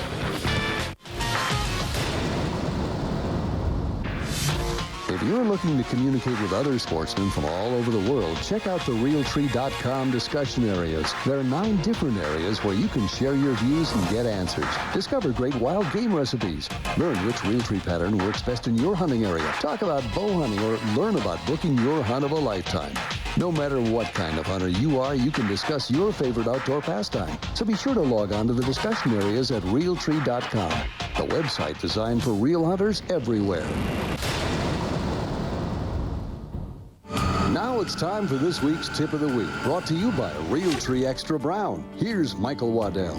If you're looking to communicate with other sportsmen from all over the world, check out the Realtree.com discussion areas. There are 9 different areas where you can share your views and get answers. Discover great wild game recipes. Learn which Realtree pattern works best in your hunting area. Talk about bow hunting or learn about booking your hunt of a lifetime. No matter what kind of hunter you are, you can discuss your favorite outdoor pastime. So be sure to log on to the discussion areas at Realtree.com, the website designed for real hunters everywhere. Now it's time for this week's Tip of the Week, brought to you by Realtree Extra Brown. Here's Michael Waddell.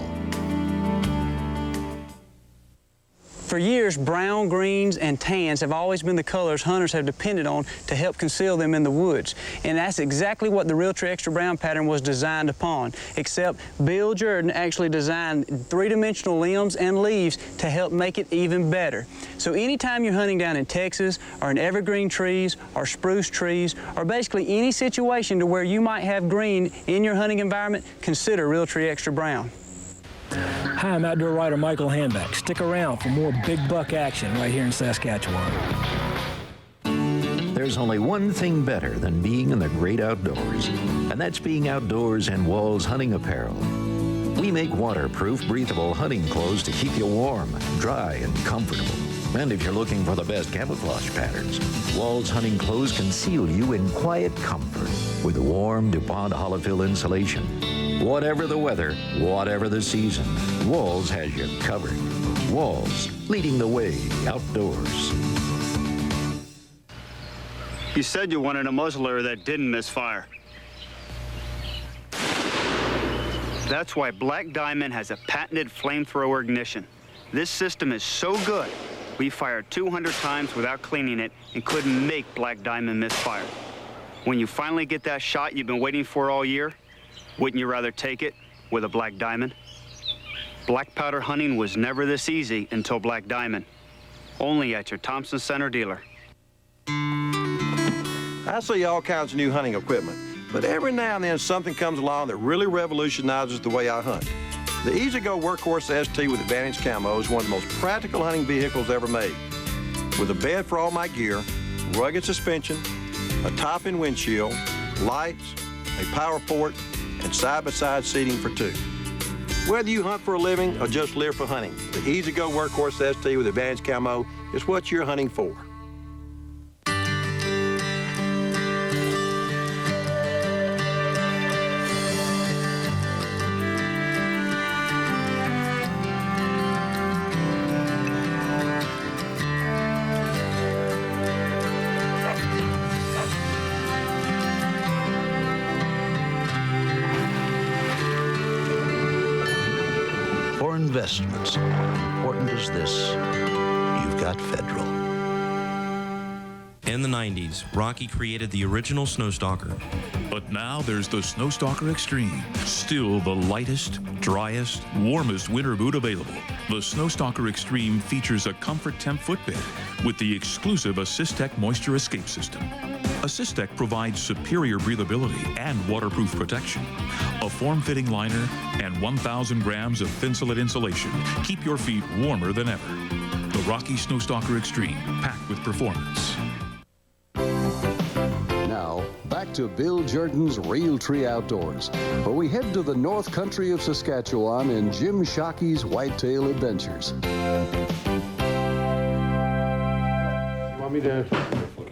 For years, brown, greens, and tans have always been the colors hunters have depended on to help conceal them in the woods. And that's exactly what the Realtree Extra Brown pattern was designed upon, except Bill Jordan actually designed 3-dimensional limbs and leaves to help make it even better. So anytime you're hunting down in Texas or in evergreen trees or spruce trees or basically any situation to where you might have green in your hunting environment, consider Realtree Extra Brown. Hi, I'm outdoor writer Michael Hanback. Stick around for more big buck action right here in Saskatchewan. There's only one thing better than being in the great outdoors, and that's being outdoors in Walls Hunting Apparel. We make waterproof, breathable hunting clothes to keep you warm, dry, and comfortable. And if you're looking for the best camouflage patterns, Walls Hunting Clothes conceal you in quiet comfort with warm DuPont Holofill insulation. Whatever the weather, whatever the season, Walls has you covered. Walls, leading the way outdoors. You said you wanted a muzzleloader that didn't misfire. That's why Black Diamond has a patented flamethrower ignition. This system is so good, we fired 200 times without cleaning it and couldn't make Black Diamond misfire. When you finally get that shot you've been waiting for all year, wouldn't you rather take it with a Black Diamond? Black powder hunting was never this easy until Black Diamond. Only at your Thompson Center dealer. I see all kinds of new hunting equipment, but every now and then something comes along that really revolutionizes the way I hunt. The E-Z-GO Workhorse ST with Advantage Camo is one of the most practical hunting vehicles ever made. With a bed for all my gear, rugged suspension, a top-end windshield, lights, a power port, and side-by-side seating for 2. Whether you hunt for a living or just live for hunting, the E-Z-GO Workhorse ST with Advantage Camo is what you're hunting for. Investments. Important as this, you've got Federal. In the 90s, Rocky created the original Snowstalker. But now there's the Snowstalker Extreme. Still the lightest, driest, warmest winter boot available. The Snowstalker Extreme features a Comfort Temp footbed with the exclusive AssistTech Moisture Escape System. AssistTech provides superior breathability and waterproof protection. A form-fitting liner and 1,000 grams of Thinsulate insulation keep your feet warmer than ever. The Rocky Snowstalker Extreme, packed with performance. Now, back to Bill Jordan's Realtree Outdoors, where we head to the North Country of Saskatchewan in Jim Shockey's Whitetail Adventures. Want me to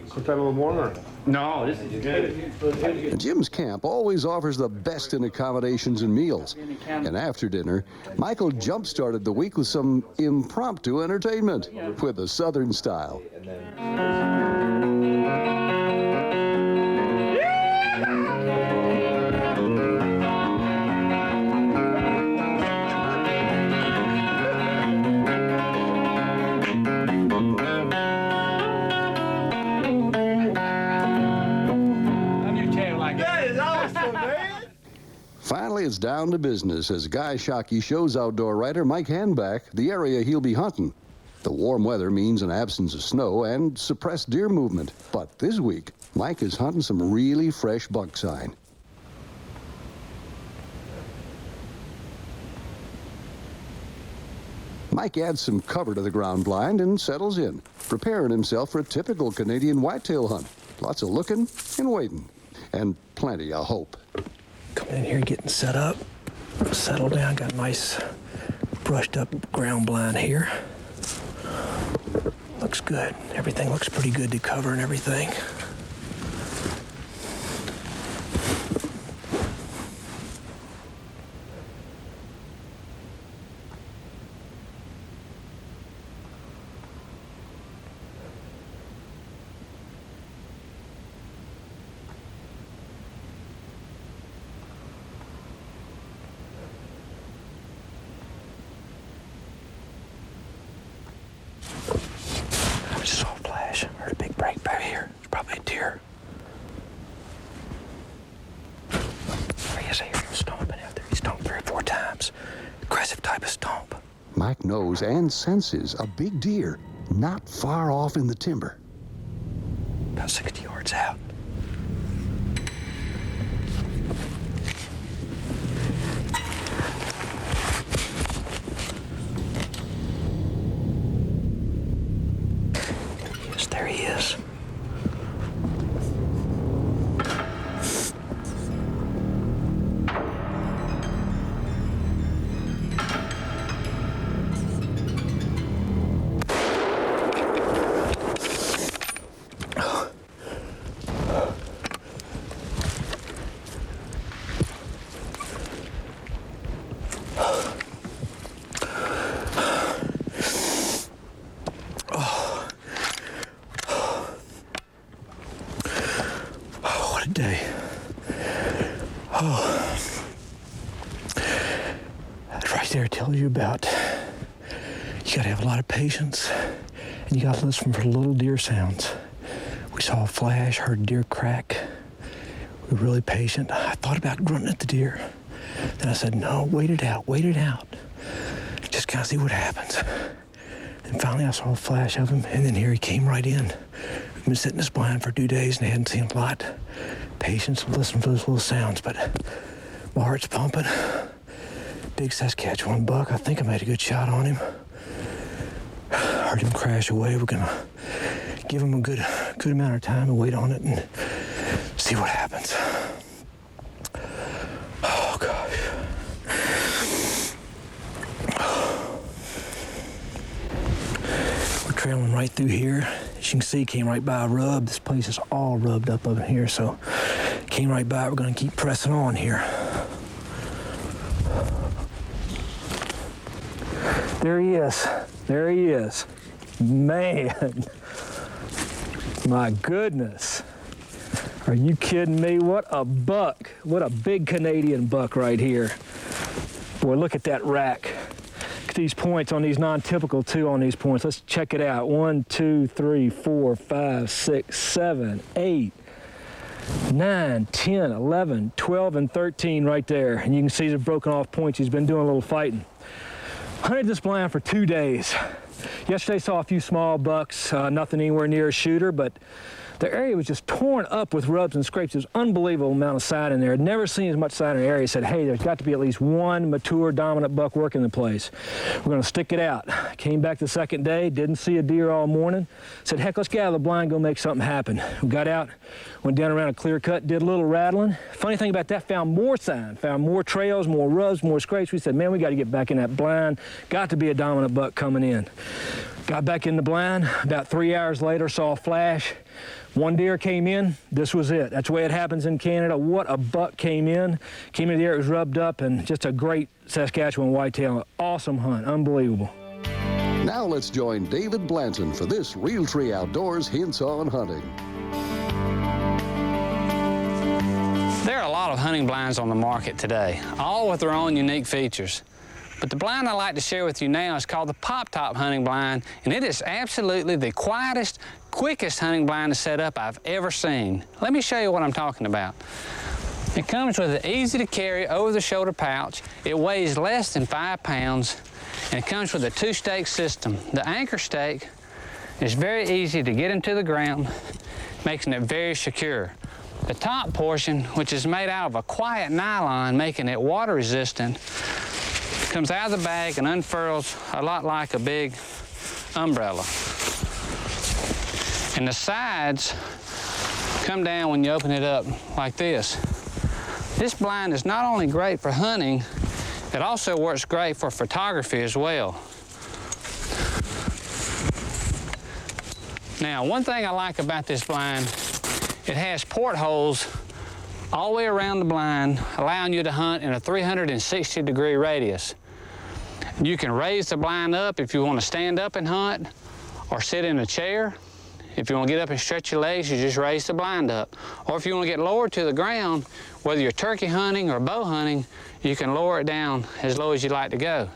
put that a little more? No, this is good. Jim's camp always offers the best in accommodations and meals. And after dinner, Michael jump-started the week with some impromptu entertainment with the Southern style. Finally, it's down to business as Guy Shockey shows outdoor writer Mike Hanback the area he'll be hunting. The warm weather means an absence of snow and suppressed deer movement. But this week, Mike is hunting some really fresh buck sign. Mike adds some cover to the ground blind and settles in, preparing himself for a typical Canadian whitetail hunt. Lots of looking and waiting, and plenty of hope. Coming in here, getting set up, settle down, got a nice brushed up ground blind here. Looks good. Everything looks pretty good to cover and everything. Mike knows and senses a big deer not far off in the timber. About 60 yards out. Yes, there he is. Day. Oh, that right there tells you about you gotta have a lot of patience and you gotta listen for little deer sounds. We saw a flash, heard a deer crack. We were really patient. I thought about grunting at the deer. Then I said, no, wait it out. Just kind of see what happens. Then finally I saw a flash of him, and then here he came right in. We've been sitting in this blind for 2 days and I hadn't seen a lot. Patience to listen for those little sounds, but my heart's pumping. Big Saskatchewan buck. I think I made a good shot on him. Heard him crash away. We're gonna give him a good amount of time and wait on it and see what happens. Oh gosh. We're trailing right through here. As you can see, came right by a rub. This place is all rubbed up over here, so came right by. We're gonna keep pressing on here. There he is. There he is. Man, my goodness. Are you kidding me? What a buck. What a big Canadian buck right here. Boy, look at that rack. These points on these non-typical too on these points. Let's check it out. 1, 2, 3, 4, 5, 6, 7, 8, 9, 10, 11, 12, and 13 right there. And you can see the broken off points. He's been doing a little fighting. Hunted this blind for 2 days. Yesterday saw a few small bucks, nothing anywhere near a shooter, but the area was just torn up with rubs and scrapes. There's an unbelievable amount of sign in there. I'd never seen as much sign in the area. Said, hey, there's got to be at least one mature dominant buck working the place. We're going to stick it out. Came back the second day, didn't see a deer all morning. Said, heck, let's get out of the blind, go make something happen. We got out, went down around a clear cut, did a little rattling. Funny thing about that, found more sign, found more trails, more rubs, more scrapes. We said, man, we got to get back in that blind. Got to be a dominant buck coming in. Got back in the blind. About 3 hours later, saw a flash. One deer came in. This was it. That's the way it happens in Canada. What a buck came in. Came in the air, it was rubbed up, and just a great Saskatchewan whitetail. Awesome hunt, unbelievable. Now let's join David Blanton for this Realtree Outdoors Hints on Hunting. There are a lot of hunting blinds on the market today, all with their own unique features. But the blind I'd like to share with you now is called the pop-top hunting blind, and it is absolutely the quietest, quickest hunting blind to set up I've ever seen. Let me show you what I'm talking about. It comes with an easy-to-carry over-the-shoulder pouch. It weighs less than 5 pounds, and it comes with a 2-stake system. The anchor stake is very easy to get into the ground, making it very secure. The top portion, which is made out of a quiet nylon, making it water-resistant, comes out of the bag and unfurls a lot like a big umbrella. And the sides come down when you open it up like this. This blind is not only great for hunting, it also works great for photography as well. Now, one thing I like about this blind, it has portholes all the way around the blind, allowing you to hunt in a 360-degree radius. You can raise the blind up if you want to stand up and hunt or sit in a chair. If you want to get up and stretch your legs, you just raise the blind up. Or if you want to get lower to the ground, whether you're turkey hunting or bow hunting, you can lower it down as low as you like to go.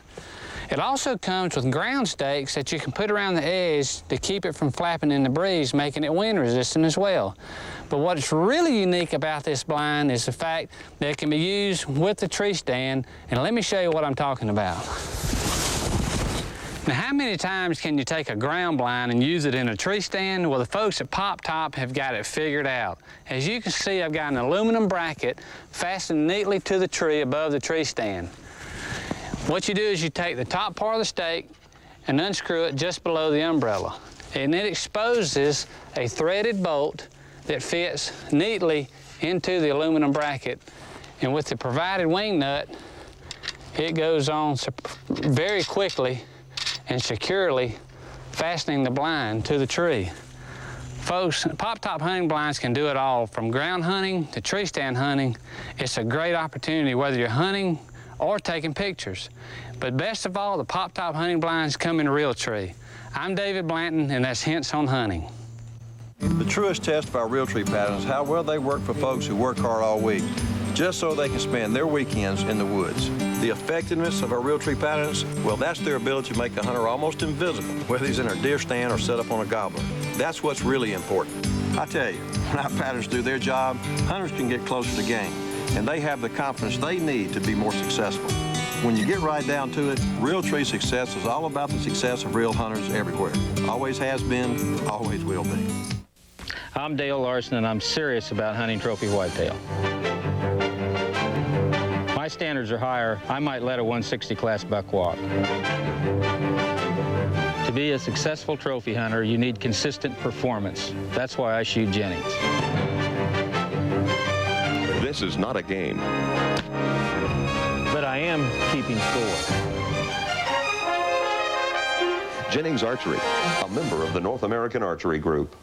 It also comes with ground stakes that you can put around the edge to keep it from flapping in the breeze, making it wind resistant as well. But what's really unique about this blind is the fact that it can be used with the tree stand, and let me show you what I'm talking about. Now, how many times can you take a ground blind and use it in a tree stand? Well, the folks at Pop Top have got it figured out. As you can see, I've got an aluminum bracket fastened neatly to the tree above the tree stand. What you do is you take the top part of the stake and unscrew it just below the umbrella. And it exposes a threaded bolt that fits neatly into the aluminum bracket. And with the provided wing nut, it goes on very quickly and securely, fastening the blind to the tree. Folks, pop-top hunting blinds can do it all, from ground hunting to tree stand hunting. It's a great opportunity whether you're hunting or taking pictures. But best of all, the pop-top hunting blinds come in Realtree. I'm David Blanton, and that's Hints on Hunting. The truest test of our Realtree patterns is how well they work for folks who work hard all week, just so they can spend their weekends in the woods. The effectiveness of our Realtree patterns, well, that's their ability to make a hunter almost invisible, whether he's in a deer stand or set up on a gobbler. That's what's really important. I tell you, when our patterns do their job, hunters can get closer to game, and they have the confidence they need to be more successful. When you get right down to it, Realtree success is all about the success of real hunters everywhere. Always has been, always will be. I'm Dale Larson, and I'm serious about hunting trophy whitetail. My standards are higher. I might let a 160 class buck walk. To be a successful trophy hunter, you need consistent performance. That's why I shoot Jennings. This is not a game. But I am keeping score. Jennings Archery, a member of the North American Archery Group.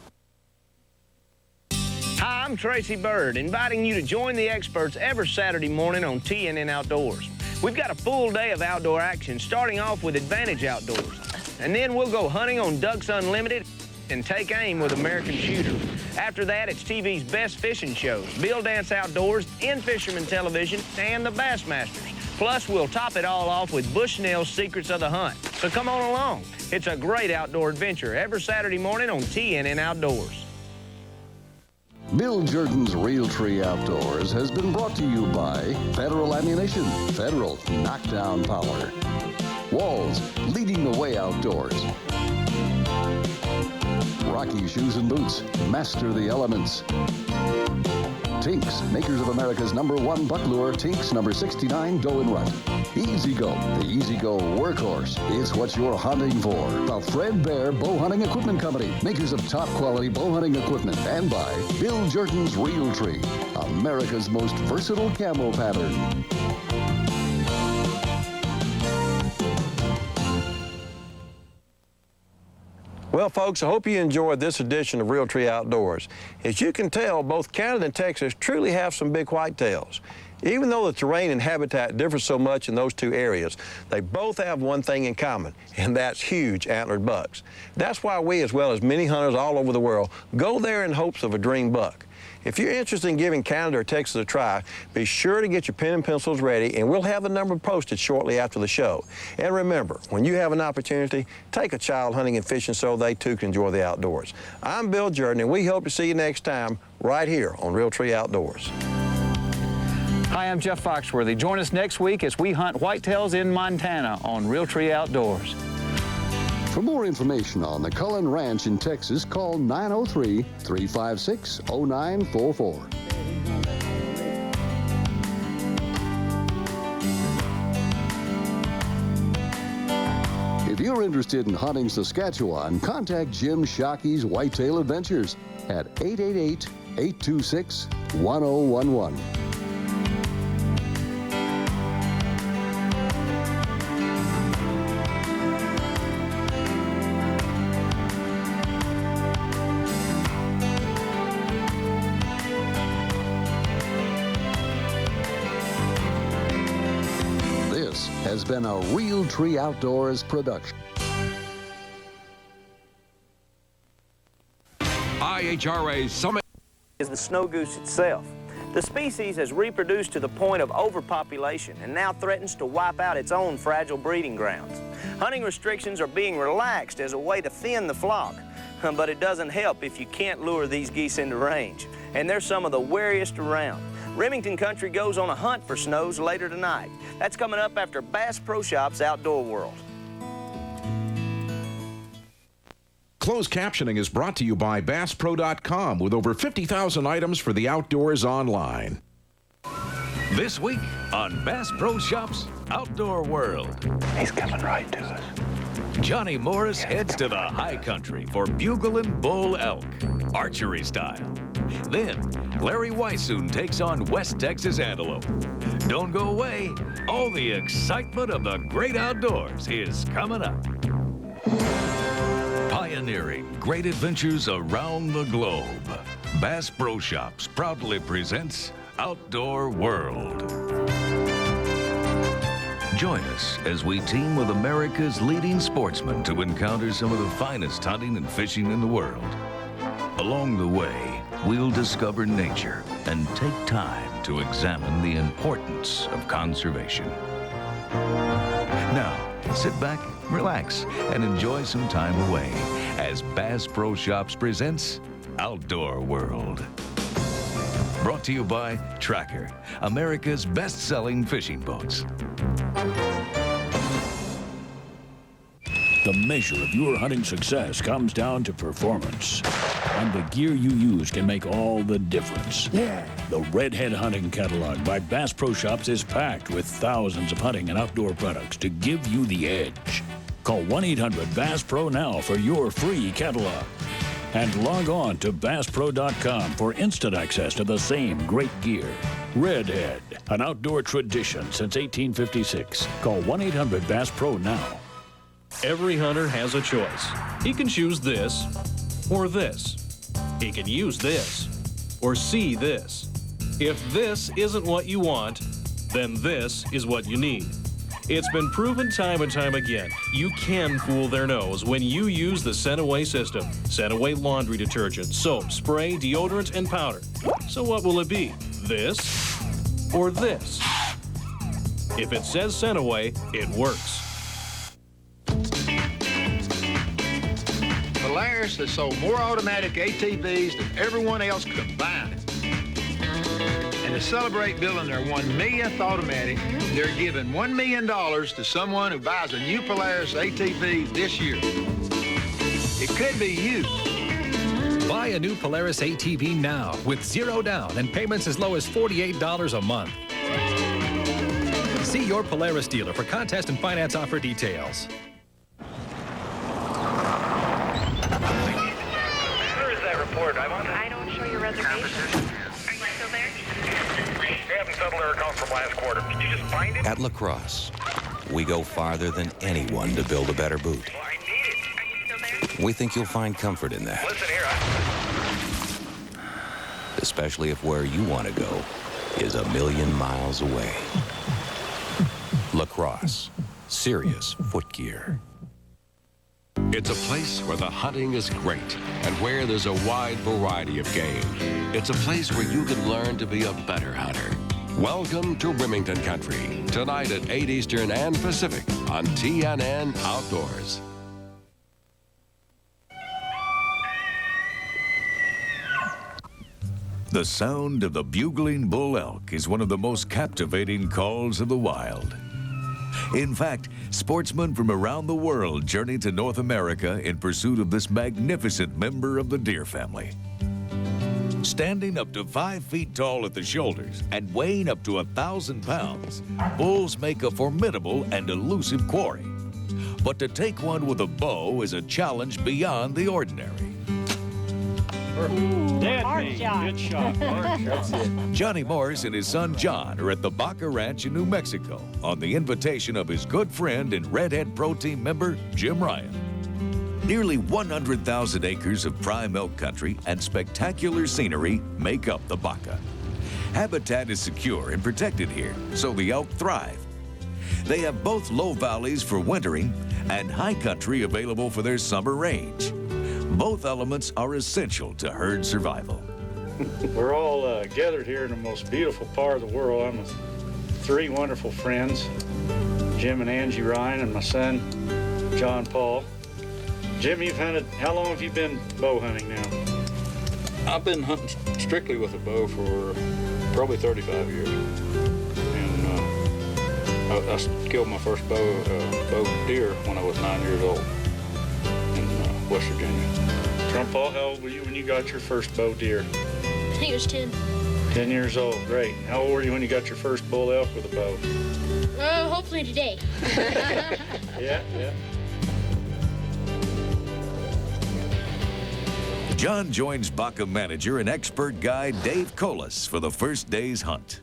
Hi, I'm Tracy Bird, inviting you to join the experts every Saturday morning on TNN Outdoors. We've got a full day of outdoor action, starting off with Advantage Outdoors. And then we'll go hunting on Ducks Unlimited and take aim with American Shooter. After that, it's TV's best fishing shows, Bill Dance Outdoors, In Fisherman Television, and the Bassmasters. Plus, we'll top it all off with Bushnell's Secrets of the Hunt. So come on along. It's a great outdoor adventure every Saturday morning on TNN Outdoors. Bill Jordan's Realtree Outdoors has been brought to you by Federal Ammunition, Federal Knockdown Power, Walls, leading the way outdoors, Rocky Shoes and Boots, master the elements, Tinks, makers of America's #1 buck lure, Tinks number 69 Doe and Rut. Easy Go, the Easy Go workhorse. It's what you're hunting for. The Fred Bear Bow Hunting Equipment Company, makers of top quality bow hunting equipment. And by Bill Jordan's Realtree, America's most versatile camo pattern. Well, folks, I hope you enjoyed this edition of Realtree Outdoors. As you can tell, both Canada and Texas truly have some big whitetails. Even though the terrain and habitat differ so much in those two areas, they both have one thing in common, and that's huge antlered bucks. That's why we, as well as many hunters all over the world, go there in hopes of a dream buck. If you're interested in giving Canada or Texas a try, be sure to get your pen and pencils ready, and we'll have the number posted shortly after the show. And remember, when you have an opportunity, take a child hunting and fishing so they too can enjoy the outdoors. I'm Bill Jordan, and we hope to see you next time right here on Realtree Outdoors. Hi, I'm Jeff Foxworthy. Join us next week as we hunt whitetails in Montana on Realtree Outdoors. For more information on the Cullen Ranch in Texas, call 903-356-0944. If you're interested in hunting Saskatchewan, contact Jim Shockey's Whitetail Adventures at 888-826-1011. Has been a Realtree Outdoors production. IHRA Summit is the snow goose itself. The species has reproduced to the point of overpopulation and now threatens to wipe out its own fragile breeding grounds. Hunting restrictions are being relaxed as a way to thin the flock, but it doesn't help if you can't lure these geese into range, and they're some of the wariest around. Remington Country goes on a hunt for snows later tonight. That's coming up after Bass Pro Shops Outdoor World. Closed captioning is brought to you by BassPro.com with over 50,000 items for the outdoors online. This week on Bass Pro Shops Outdoor World. He's coming right to us. Johnny Morris heads to the high country for bugle and bull elk, archery style. Then, Larry Weissoon takes on West Texas antelope. Don't go away. All the excitement of the great outdoors is coming up. Pioneering great adventures around the globe. Bass Pro Shops proudly presents Outdoor World. Join us as we team with America's leading sportsmen to encounter some of the finest hunting and fishing in the world. Along the way, we'll discover nature and take time to examine the importance of conservation. Now, sit back, relax, and enjoy some time away as Bass Pro Shops presents Outdoor World. Brought to you by Tracker, America's best-selling fishing boats. The measure of your hunting success comes down to performance. And the gear you use can make all the difference. Yeah. The Redhead Hunting Catalog by Bass Pro Shops is packed with thousands of hunting and outdoor products to give you the edge. Call 1-800-BASS-PRO now for your free catalog. And log on to BassPro.com for instant access to the same great gear. Redhead, an outdoor tradition since 1856. Call 1-800-BASS-PRO now. Every hunter has a choice. He can choose this or this. He can use this or see this. If this isn't what you want, then this is what you need. It's been proven time and time again, you can fool their nose when you use the Scent-Away system. Scent-Away laundry detergent, soap, spray, deodorant, and powder. So what will it be? This or this? If it says Scent-Away, it works. Polaris has sold more automatic ATVs than everyone else combined. And to celebrate building their 1 millionth automatic, they're giving $1 million to someone who buys a new Polaris ATV this year. It could be you. Buy a new Polaris ATV now with $0 down and payments as low as $48 a month. See your Polaris dealer for contest and finance offer details. Where is that report? I don't show your reservation. Are you still there? We haven't settled our account from last quarter. Did you just find it? At La Crosse, we go farther than anyone to build a better boot. Are you still there? We think you'll find comfort in that. Listen here, Especially if where you want to go is 1,000,000 miles away. Lacrosse. Serious foot gear. It's a place where the hunting is great and where there's a wide variety of game. It's a place where you can learn to be a better hunter. Welcome to Remington Country, tonight at 8 Eastern and Pacific on TNN Outdoors. The sound of the bugling bull elk is one of the most captivating calls of the wild. In fact, sportsmen from around the world journey to North America in pursuit of this magnificent member of the deer family. Standing up to 5 feet tall at the shoulders and weighing up to 1,000 pounds, bulls make a formidable and elusive quarry. But to take one with a bow is a challenge beyond the ordinary. Dead shot. Good shot. That's it. Johnny Morris and his son John are at the Baca Ranch in New Mexico on the invitation of his good friend and Redhead Pro Team member, Jim Ryan. Nearly 100,000 acres of prime elk country and spectacular scenery make up the Baca. Habitat is secure and protected here, so the elk thrive. They have both low valleys for wintering and high country available for their summer range. Both elements are essential to herd survival. We're all gathered here in the most beautiful part of the world. I'm with 3 wonderful friends, Jim and Angie Ryan, and my son, John Paul. Jim, you've hunted, how long have you been bow hunting now? I've been hunting strictly with a bow for probably 35 years. And I killed my first bow deer when I was 9 years old in West Virginia. John Paul, how old were you when you got your first bow deer? I think it was 10. 10 years old, great. How old were you when you got your first bull elk with a bow? Hopefully today. Yeah. John joins Baca manager and expert guide Dave Colas for the first day's hunt.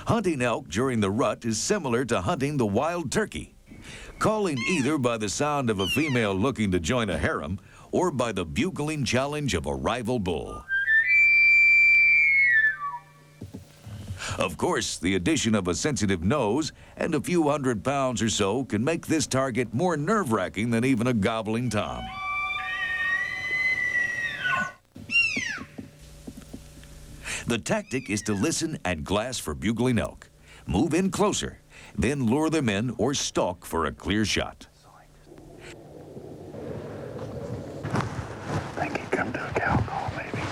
Hunting elk during the rut is similar to hunting the wild turkey, calling either by the sound of a female looking to join a harem or by the bugling challenge of a rival bull. Of course, the addition of a sensitive nose and a few 100 pounds or so can make this target more nerve-wracking than even a gobbling tom. The tactic is to listen and glass for bugling elk. Move in closer, then lure them in or stalk for a clear shot. I think he'd come to a cow call, maybe.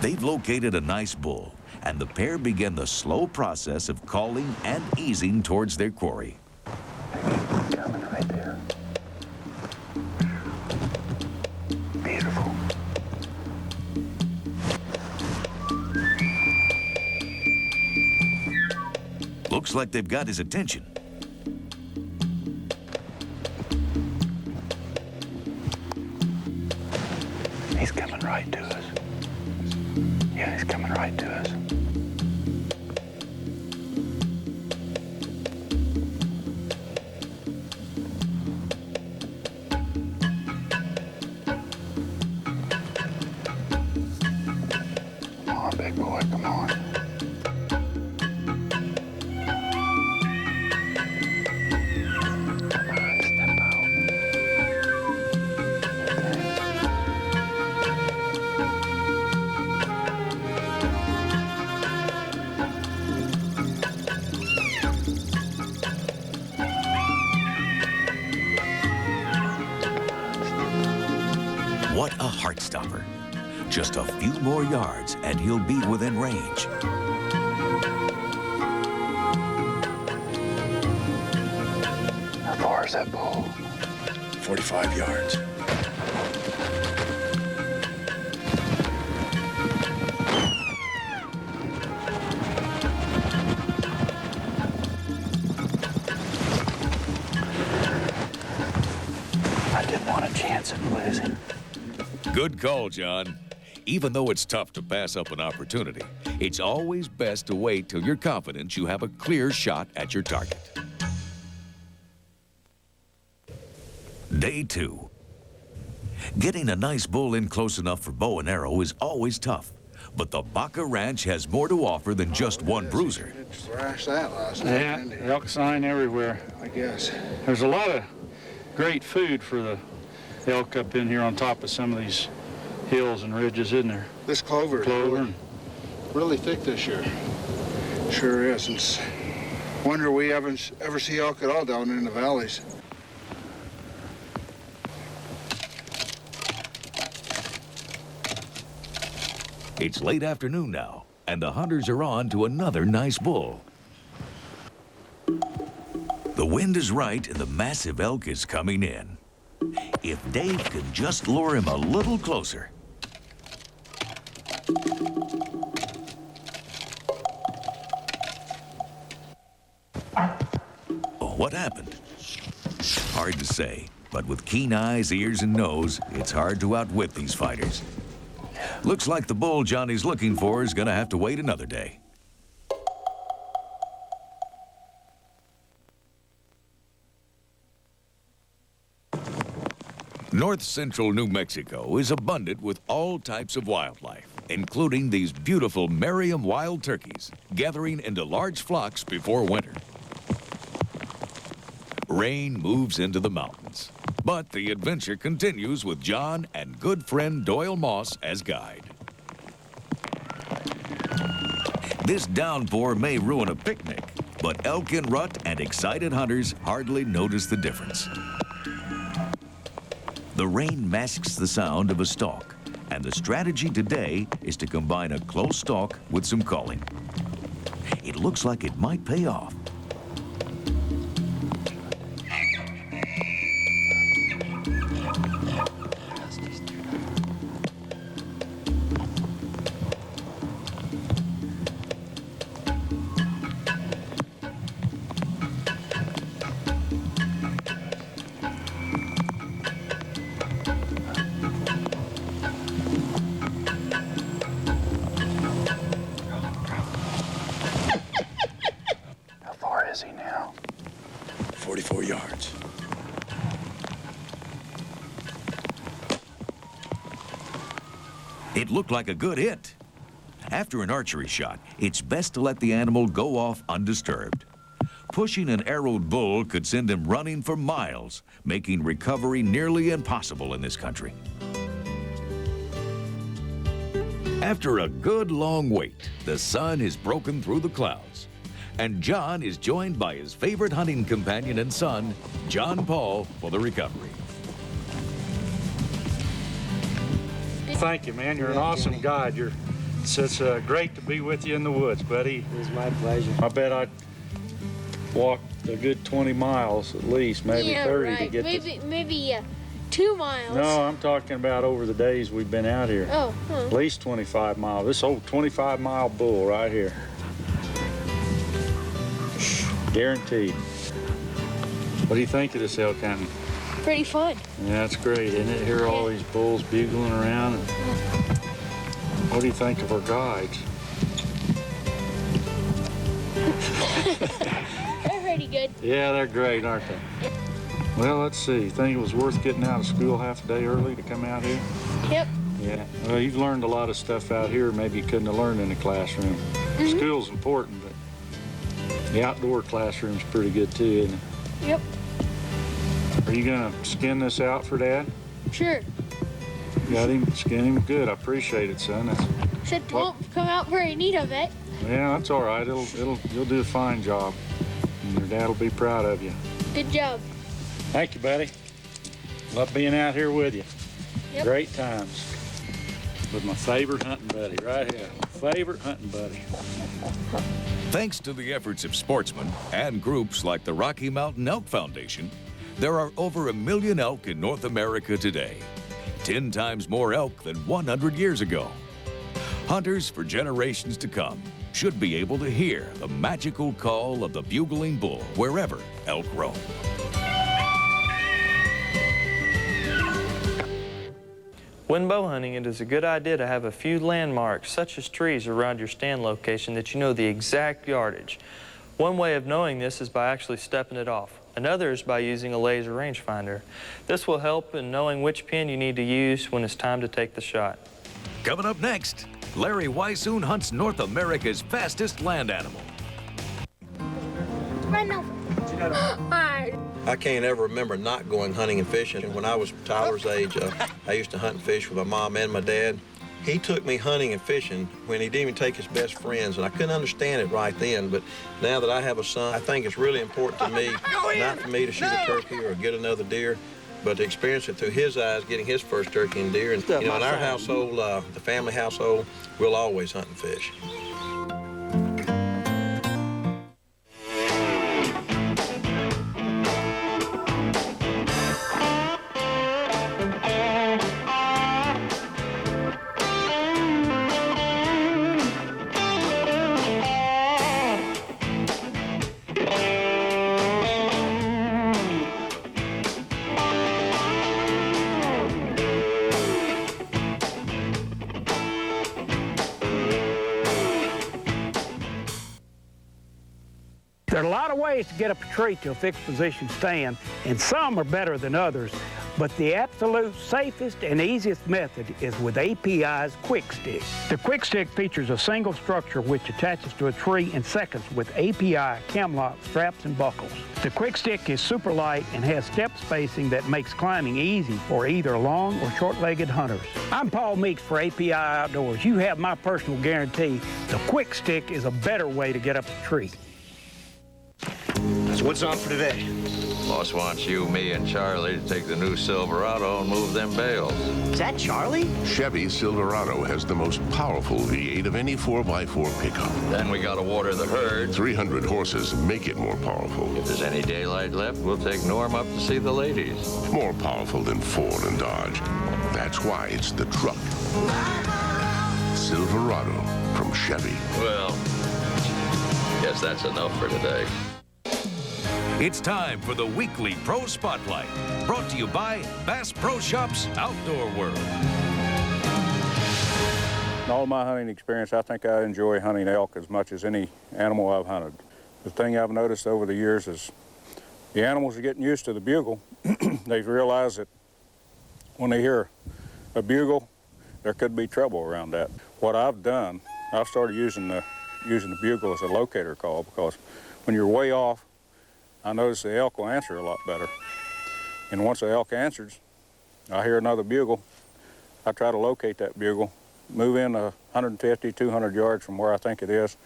They've located a nice bull, and the pair begin the slow process of calling and easing towards their quarry. Coming right there. Beautiful. Looks like they've got his attention. He's coming right to us. Yeah, he's coming right to us. Come on, big boy, come on. What a heart stopper. Just a few more yards and he'll be within range. How far is that bull? 45 yards. I didn't want a chance at losing. Good call, John. Even though it's tough to pass up an opportunity, it's always best to wait till you're confident you have a clear shot at your target. Day 2. Getting a nice bull in close enough for bow and arrow is always tough. But the Baca Ranch has more to offer than just one bruiser. Thrashed that last night. Yeah, elk sign everywhere. I guess. There's a lot of great food for the elk up in here on top of some of these hills and ridges, isn't there? This clover is really thick this year. Sure is. It's wonder we ever see elk at all down in the valleys. It's late afternoon now, and the hunters are on to another nice bull. The wind is right, and the massive elk is coming in. If Dave could just lure him a little closer. Oh, what happened? Hard to say, but with keen eyes, ears, and nose, it's hard to outwit these fighters. Looks like the bull Johnny's looking for is gonna have to wait another day. North central New Mexico is abundant with all types of wildlife, including these beautiful Merriam wild turkeys, gathering into large flocks before winter. Rain moves into the mountains, but the adventure continues with John and good friend Doyle Moss as guide. This downpour may ruin a picnic, but elk in rut and excited hunters hardly notice the difference. The rain masks the sound of a stalk, and the strategy today is to combine a close stalk with some calling. It looks like it might pay off. How far is he now? 44 yards. It looked like a good hit. After an archery shot, it's best to let the animal go off undisturbed. Pushing an arrowed bull could send him running for miles, making recovery nearly impossible in this country. After a good long wait, the sun has broken through the clouds, and John is joined by his favorite hunting companion and son, John Paul, for the recovery. Thank you, man. You're an awesome guide. It's great to be with you in the woods, buddy. It was my pleasure. I bet I'd walk a good 20 miles at least, maybe 30 to get maybe 2 miles. No, I'm talking about over the days we've been out here. Oh, At least 25 miles. This old 25-mile bull right here. Guaranteed. What do you think of this elk hunting? Pretty fun. Yeah, that's great, isn't it? Hear all these bulls bugling around. What do you think of our guides? They're pretty good. Yeah, they're great, aren't they? Well, let's see. Think it was worth getting out of school half a day early to come out here? Yep. Yeah. Well, you've learned a lot of stuff out here maybe you couldn't have learned in the classroom. School's important, but the outdoor classroom's pretty good too, isn't it? Yep. Are you gonna skin this out for Dad? Sure. Got him, skin him good. I appreciate it, son. Said it won't come out very neat of it. Yeah, that's all right. You'll do a fine job, and your dad will be proud of you. Good job. Thank you, buddy. Love being out here with you. Yep. Great times with my favorite hunting buddy right here. Favorite hunting buddy. Thanks to the efforts of sportsmen and groups like the Rocky Mountain Elk Foundation, there are over 1 million elk in North America today, 10 times more elk than 100 years ago. Hunters for generations to come should be able to hear the magical call of the bugling bull wherever elk roam. When bow hunting, it is a good idea to have a few landmarks, such as trees, around your stand location that you know the exact yardage. One way of knowing this is by actually stepping it off. Another is by using a laser rangefinder. This will help in knowing which pin you need to use when it's time to take the shot. Coming up next, Larry Weishuhn hunts North America's fastest land animal. Run over. I can't ever remember not going hunting and fishing. When I was Tyler's age, I used to hunt and fish with my mom and my dad. He took me hunting and fishing when he didn't even take his best friends, and I couldn't understand it right then, but now that I have a son, I think it's really important to me, not for me to shoot a turkey or get another deer, but to experience it through his eyes, getting his first turkey and deer. And, in our household, the family household, we'll always hunt and fish. There are a lot of ways to get up a tree to a fixed position stand, and some are better than others, but the absolute safest and easiest method is with API's Quick Stick. The Quick Stick features a single structure which attaches to a tree in seconds with API cam lock straps and buckles. The Quick Stick is super light and has step spacing that makes climbing easy for either long or short-legged hunters. I'm Paul Meeks for API Outdoors. You have my personal guarantee the Quick Stick is a better way to get up a tree. So what's on for today? Boss wants you, me, and Charlie to take the new Silverado and move them bales. Is that Charlie? Chevy Silverado has the most powerful V8 of any 4x4 pickup. Then we gotta water the herd. 300 horses make it more powerful. If there's any daylight left, we'll take Norm up to see the ladies. More powerful than Ford and Dodge. That's why it's the truck. Silverado from Chevy. Well, guess that's enough for today. It's time for the weekly Pro Spotlight, brought to you by Bass Pro Shops Outdoor World. In all my hunting experience, I think I enjoy hunting elk as much as any animal I've hunted. The thing I've noticed over the years is the animals are getting used to the bugle. They've realized that when they hear a bugle, there could be trouble around that. What I've done, I've started using the bugle as a locator call, because when you're way off, I notice the elk will answer a lot better. And once the elk answers, I hear another bugle, I try to locate that bugle, move in 150, 200 yards from where I think it is,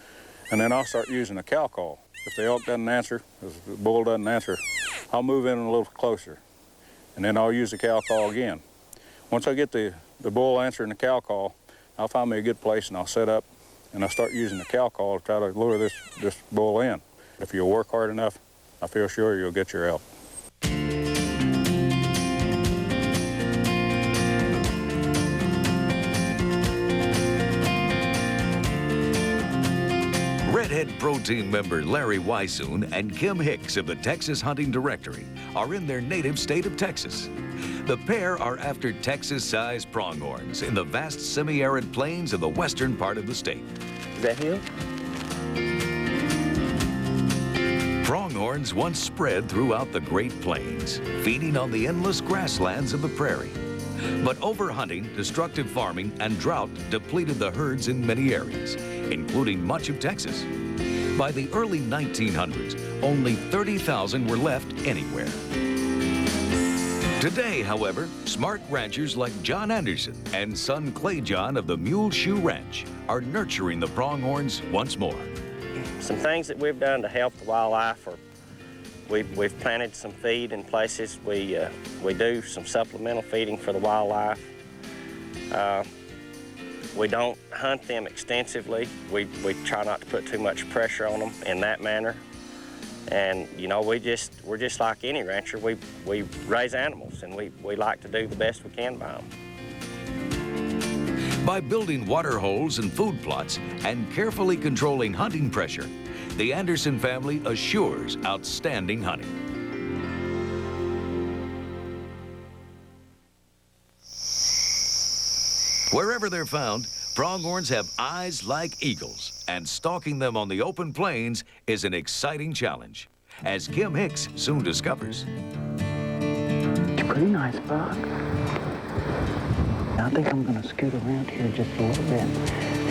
and then I'll start using a cow call. If the elk doesn't answer, if the bull doesn't answer, I'll move in a little closer, and then I'll use the cow call again. Once I get the bull answering the cow call, I'll find me a good place and I'll set up and I'll start using the cow call to try to lure this bull in. If you'll work hard enough, I feel sure you'll get your elk. Redhead Pro Team member Larry Weishuhn and Kim Hicks of the Texas Hunting Directory are in their native state of Texas. The pair are after Texas-sized pronghorns in the vast semi-arid plains of the western part of the state. Is that him? Pronghorns once spread throughout the Great Plains, feeding on the endless grasslands of the prairie. But overhunting, destructive farming, and drought depleted the herds in many areas, including much of Texas. By the early 1900s, only 30,000 were left anywhere. Today, however, smart ranchers like John Anderson and son Clay John of the Mule Shoe Ranch are nurturing the pronghorns once more. Some things that we've done to help the wildlife are we've planted some feed in places. We do some supplemental feeding for the wildlife. We don't hunt them extensively. We try not to put too much pressure on them in that manner. And you know, we're just like any rancher. We raise animals, and we like to do the best we can by them. By building water holes and food plots and carefully controlling hunting pressure, the Anderson family assures outstanding hunting. Wherever they're found, pronghorns have eyes like eagles, and stalking them on the open plains is an exciting challenge. as Kim Hicks soon discovers. It's a pretty nice buck. I think I'm going to scoot around here just a little bit,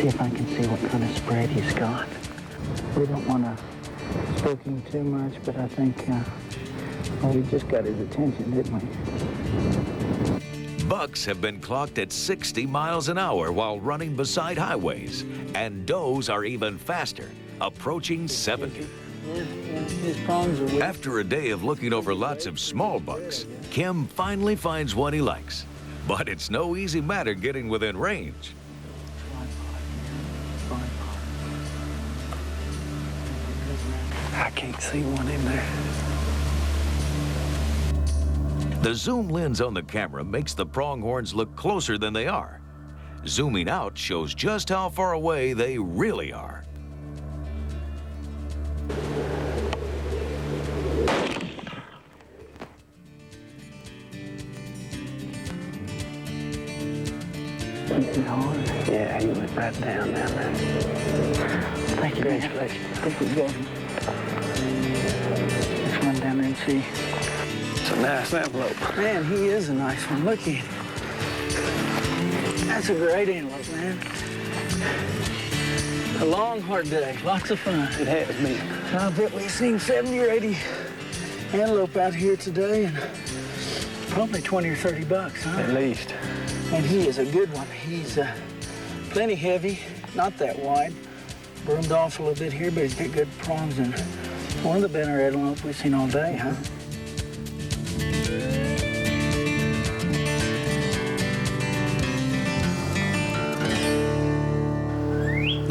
see if I can see what kind of spread he's got. We don't want to spook him too much, but I think we just got his attention, didn't we? Bucks have been clocked at 60 miles an hour while running beside highways, and does are even faster, approaching 70. His prongs are weak. After a day of looking over lots of small bucks, Kim finally finds one he likes. But it's no easy matter getting within range. I can't see one in there. The zoom lens on the camera makes the pronghorns look closer than they are. Zooming out shows just how far away they really are. Yeah, he went right down there. Thank you, man. I think we got him. Let's run down there and see. It's a nice envelope. Man, he is a nice one. Look at him. That's a great envelope, man. A long, hard day. Lots of fun. It has been. I bet we've seen 70 or 80 antelope out here today, and probably 20 or 30 bucks, huh? At least. And he is a good one. He's plenty heavy, not that wide. Broomed off a little bit here, but he's got good prongs and one of the better antelope we've seen all day, huh?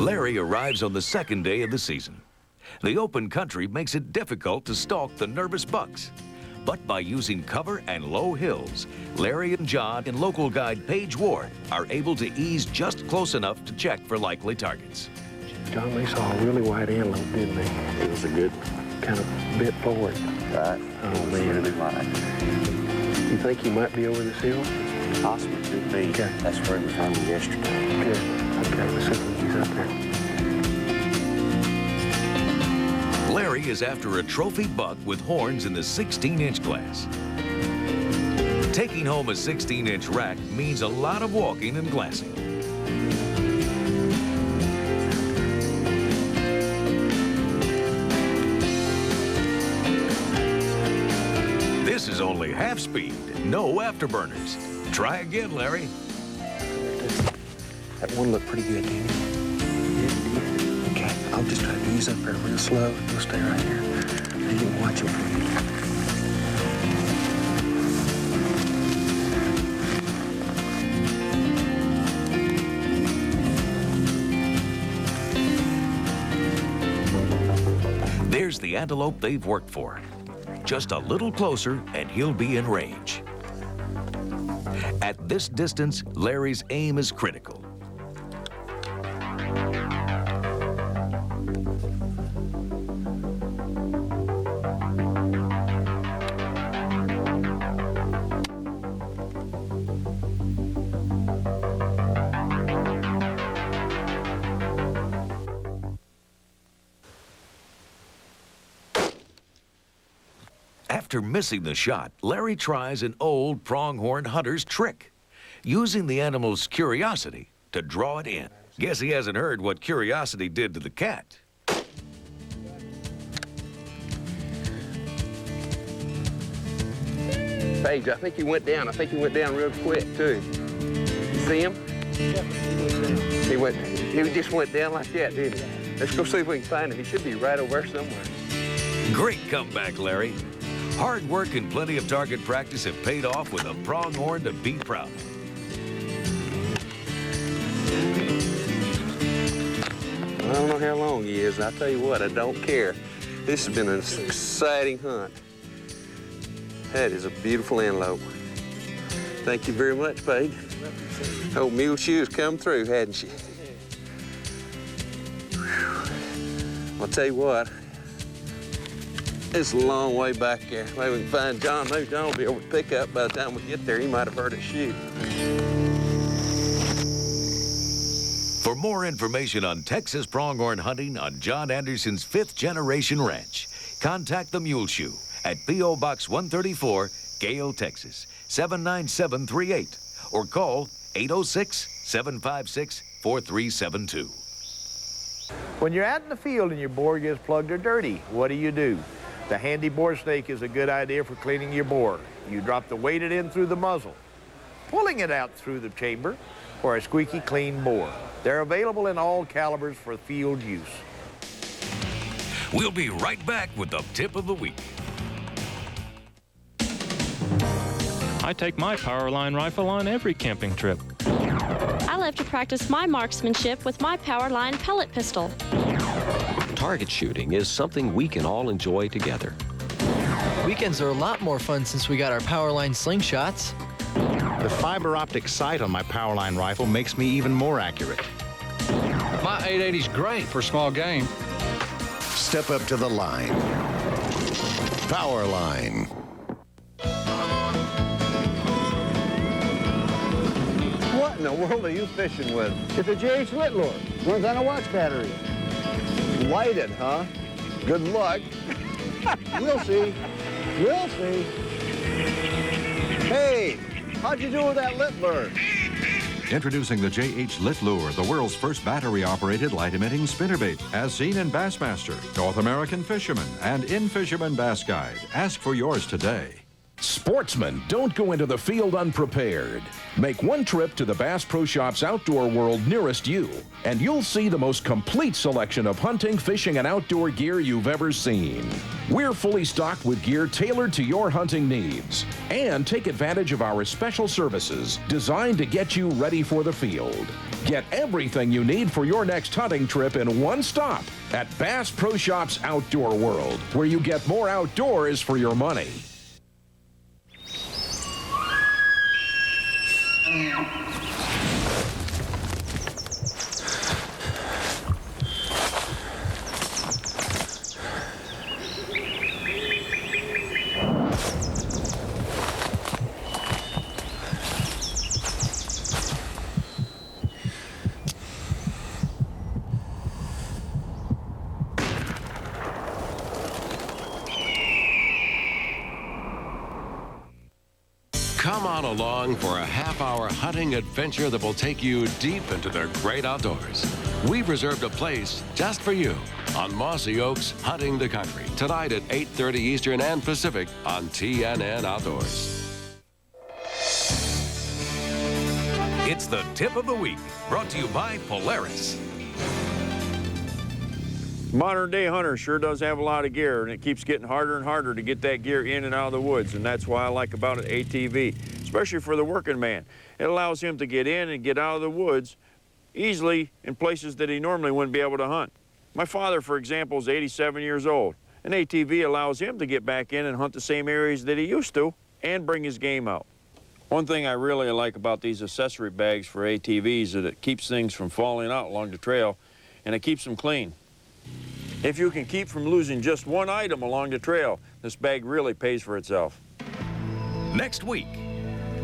Larry arrives on the second day of the season. The open country makes it difficult to stalk the nervous bucks. But by using cover and low hills, Larry and John and local guide Paige Ward are able to ease just close enough to check for likely targets. John, they saw a really wide antelope, didn't they? It was a good kind of bit forward. Right. Oh, man. Really wide. You think he might be over this hill? Possibly could be. Okay. That's where we found him yesterday. Good. Okay, let's see if he's up there. Larry is after a trophy buck with horns in the 16-inch class. Taking home a 16-inch rack means a lot of walking and glassing. This is only half speed, no afterburners. Try again, Larry. That one looked pretty good, didn't it? Okay, I'll just try to ease up there real slow. We'll stay right here. And you can watch him for me. There's the antelope they've worked for. Just a little closer and he'll be in range. At this distance, Larry's aim is critical. After missing the shot, Larry tries an old pronghorn hunter's trick, using the animal's curiosity to draw it in. Guess he hasn't heard what curiosity did to the cat. Paige, I think he went down. I think he went down real quick, too. You see him? He just went down like that, didn't he? Let's go see if we can find him. He should be right over there somewhere. Great comeback, Larry. Hard work and plenty of target practice have paid off with a pronghorn to be proud of. I don't know how long he is. I tell you what, I don't care. This has been an exciting hunt. That is a beautiful antelope. Thank you very much, Paige. Old mule shoes come through, hadn't she? Whew. I'll tell you what, it's a long way back there. Maybe we can find John. Maybe John will be able to pick up by the time we get there. He might have heard us shoot. For more information on Texas pronghorn hunting on John Anderson's 5th generation ranch, contact the Mule Shoe at P.O. Box 134, Gale, Texas, 79738, or call 806-756-4372. When you're out in the field and your bore gets plugged or dirty, what do? The handy bore snake is a good idea for cleaning your bore. You drop the weighted end through the muzzle, pulling it out through the chamber for a squeaky clean bore. They're available in all calibers for field use. We'll be right back with the tip of the week. I take my Powerline rifle on every camping trip. I love to practice my marksmanship with my Powerline pellet pistol. Target shooting is something we can all enjoy together. Weekends are a lot more fun since we got our Powerline slingshots. The fiber optic sight on my Powerline rifle makes me even more accurate. My 880's great for small game. Step up to the line. Powerline. What in the world are you fishing with? It's a JH lit lure. Runs on a watch battery. Lighted, huh? Good luck. We'll see. We'll see. Hey, how'd you do with that lit lure? Introducing the JH Lit Lure, the world's first battery-operated light-emitting spinnerbait, as seen in Bassmaster, North American Fisherman, and in Fisherman Bass Guide. Ask for yours today. Sportsmen, don't go into the field unprepared. Make one trip to the Bass Pro Shops Outdoor World nearest you, and you'll see the most complete selection of hunting, fishing, and outdoor gear you've ever seen. We're fully stocked with gear tailored to your hunting needs. And take advantage of our special services designed to get you ready for the field. Get everything you need for your next hunting trip in one stop at Bass Pro Shops Outdoor World, where you get more outdoors for your money. Come on along for a half-hour hunting adventure that will take you deep into the great outdoors. We've reserved a place just for you on Mossy Oaks Hunting the Country, tonight at 8:30 Eastern and Pacific on TNN Outdoors. It's the tip of the week, brought to you by Polaris. Modern day hunter sure does have a lot of gear, and it keeps getting harder and harder to get that gear in and out of the woods, and that's why I like about an ATV, especially for the working man. It allows him to get in and get out of the woods easily in places that he normally wouldn't be able to hunt. My father, for example, is 87 years old. An ATV allows him to get back in and hunt the same areas that he used to and bring his game out. One thing I really like about these accessory bags for ATVs is that it keeps things from falling out along the trail, and it keeps them clean. If you can keep from losing just one item along the trail, this bag really pays for itself. Next week,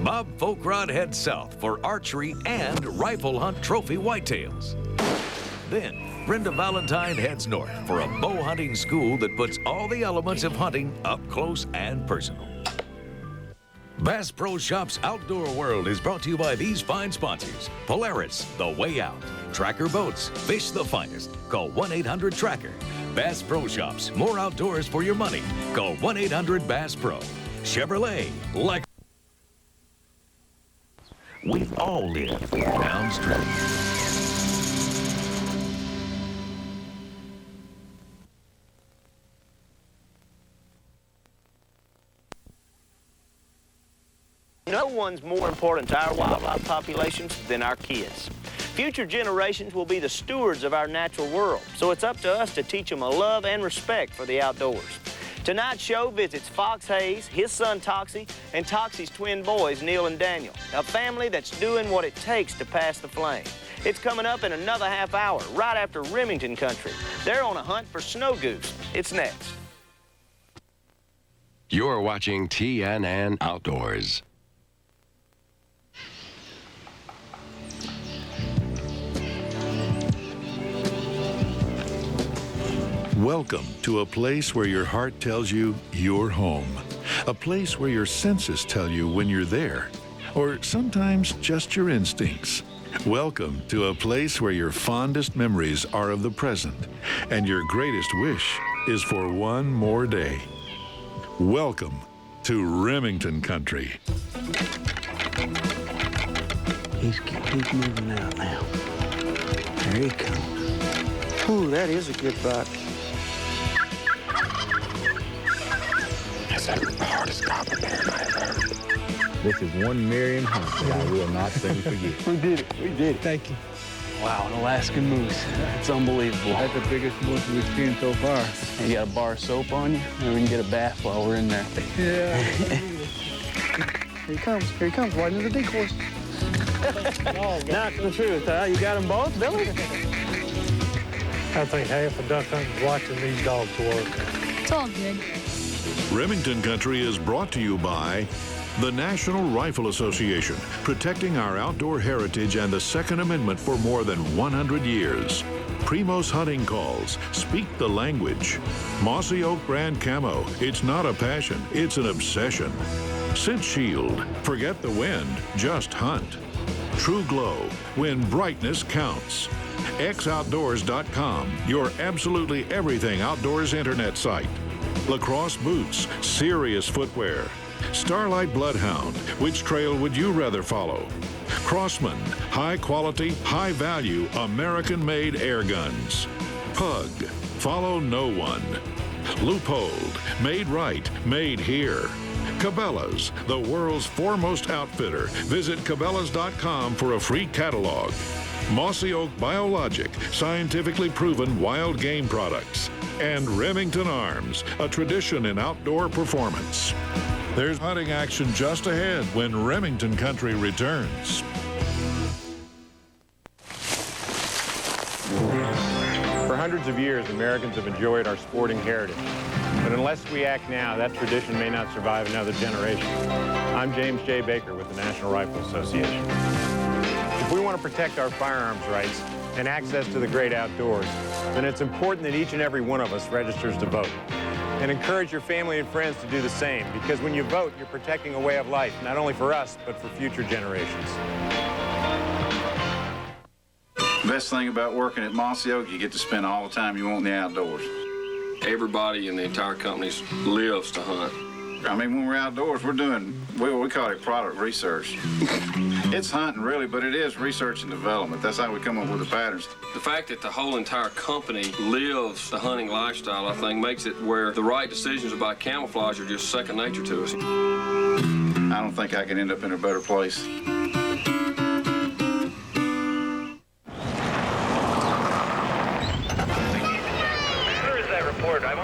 Bob Folkrod heads south for archery and rifle hunt trophy whitetails. Then, Brenda Valentine heads north for a bow hunting school that puts all the elements of hunting up close and personal. Bass Pro Shops Outdoor World is brought to you by these fine sponsors: Polaris, The Way Out, Tracker Boats, Fish the Finest. Call 1-800-TRACKER. Bass Pro Shops, more outdoors for your money. Call 1-800-BASS-PRO. Chevrolet, like we all live downstream. No one's more important to our wildlife populations than our kids. Future generations will be the stewards of our natural world, so it's up to us to teach them a love and respect for the outdoors. Tonight's show visits Fox Hayes, his son Toxie, and Toxie's twin boys, Neil and Daniel, a family that's doing what it takes to pass the flame. It's coming up in another half hour, right after Remington Country. They're on a hunt for snow goose. It's next. You're watching TNN Outdoors. Welcome to a place where your heart tells you you're home. A place where your senses tell you when you're there, or sometimes just your instincts. Welcome to a place where your fondest memories are of the present, and your greatest wish is for one more day. Welcome to Remington Country. He's moving out now. There he comes. Ooh, that is a good buck. That's the hardest compliment I've ever heard. This is one Miriam hunt that I will not soon forget. We did it. We did it. Thank you. Wow, an Alaskan moose. That's unbelievable. That's the biggest moose we've seen so far. And you got a bar of soap on you? Maybe we can get a bath while we're in there. Yeah. Here he comes. Here he comes. Right into the decoys. Not the truth, huh? You got them both, Billy? I think half a duck hunt is watching these dogs work. It's all good. Remington Country is brought to you by the National Rifle Association, protecting our outdoor heritage and the Second Amendment for more than 100 years. Primos Hunting Calls, speak the language. Mossy Oak Brand Camo, it's not a passion, it's an obsession. Scent Shield, forget the wind, just hunt. True Glow, when brightness counts. xoutdoors.com, your absolutely everything outdoors internet site. Lacrosse Boots, serious footwear. Starlight Bloodhound, which trail would you rather follow? Crossman, high quality, high value, American-made air guns. Pug, follow no one. Loophole, made right, made here. Cabela's, the world's foremost outfitter. Visit Cabela's.com for a free catalog. Mossy Oak Biologic, scientifically proven wild game products. And Remington Arms, a tradition in outdoor performance. There's hunting action just ahead when Remington Country returns. For hundreds of years, Americans have enjoyed our sporting heritage. But unless we act now, that tradition may not survive another generation. I'm James J. Baker with the National Rifle Association. If we want to protect our firearms rights and access to the great outdoors, then it's important that each and every one of us registers to vote. And encourage your family and friends to do the same, because when you vote, you're protecting a way of life, not only for us, but for future generations. Best thing about working at Mossy Oak, you get to spend all the time you want in the outdoors. Everybody in the entire company lives to hunt. I mean, when we're outdoors, we're doing, we call it product research. It's hunting, really, but it is research and development. That's how we come up with the patterns. The fact that the whole entire company lives the hunting lifestyle, I think, makes it where the right decisions about camouflage are just second nature to us. I don't think I can end up in a better place.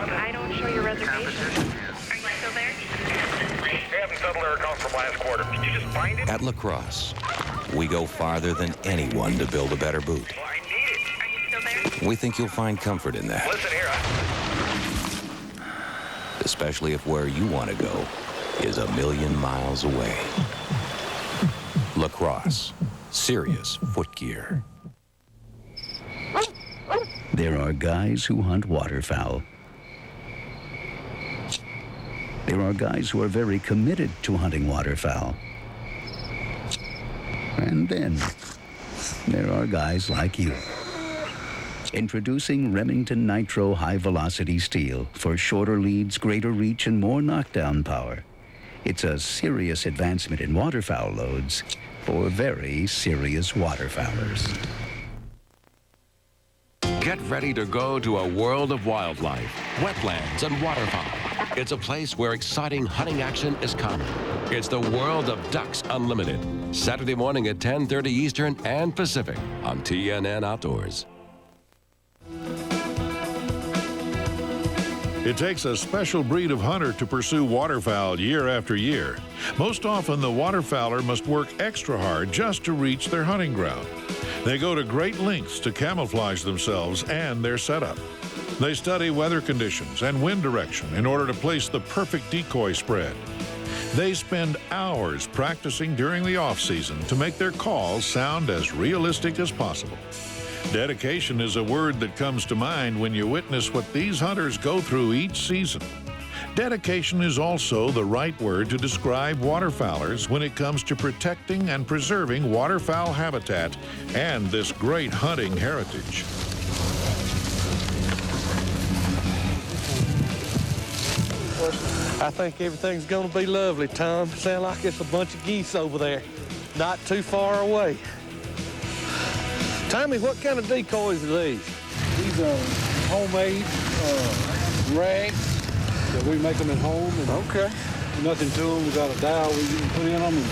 I don't show your reservation. Are you still there? We haven't settled our accounts from last quarter. Did you just find it? At La Crosse, we go farther than anyone to build a better boot. Well, I need it. Are you still there? We think you'll find comfort in that. Listen here. Especially if where you want to go is a million miles away. La Crosse, serious foot gear. There are guys who hunt waterfowl. There are guys who are very committed to hunting waterfowl. And then there are guys like you. Introducing Remington Nitro High Velocity Steel for shorter leads, greater reach, and more knockdown power. It's a serious advancement in waterfowl loads for very serious waterfowlers. Get ready to go to a world of wildlife, wetlands, and waterfowl. It's a place where exciting hunting action is common. It's the world of Ducks Unlimited. Saturday morning at 10:30 Eastern and Pacific on TNN Outdoors. It takes a special breed of hunter to pursue waterfowl year after year. Most often, the waterfowler must work extra hard just to reach their hunting ground. They go to great lengths to camouflage themselves and their setup. They study weather conditions and wind direction in order to place the perfect decoy spread. They spend hours practicing during the off-season to make their calls sound as realistic as possible. Dedication is a word that comes to mind when you witness what these hunters go through each season. Dedication is also the right word to describe waterfowlers when it comes to protecting and preserving waterfowl habitat and this great hunting heritage. I think everything's gonna be lovely, Tom. Sound like it's a bunch of geese over there, not too far away. Tommy, what kind of decoys are these? These are homemade rags that we make them at home. And okay. Nothing to them. We got a dowel we can put in them and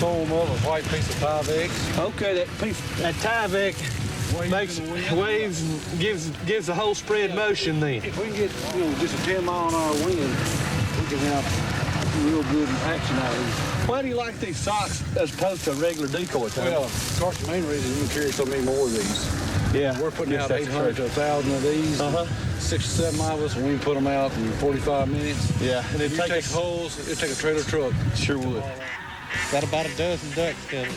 sew them up, a white piece of Tyvek. Okay, that Tyvek waves and gives the whole spread motion then. If we can get just a 10-mile-an-hour wind, we can have real good action out of these. Why do you like these socks as opposed to a regular decoy, Tom? Well, of course, the main reason is we carry so many more of these. Yeah. We're putting out 800 to 1,000 of these. 6 or 7 of us, and we can put them out in 45 minutes. Yeah. And if you take holes, it'd take a trailer truck. Sure would. Got about a dozen ducks coming.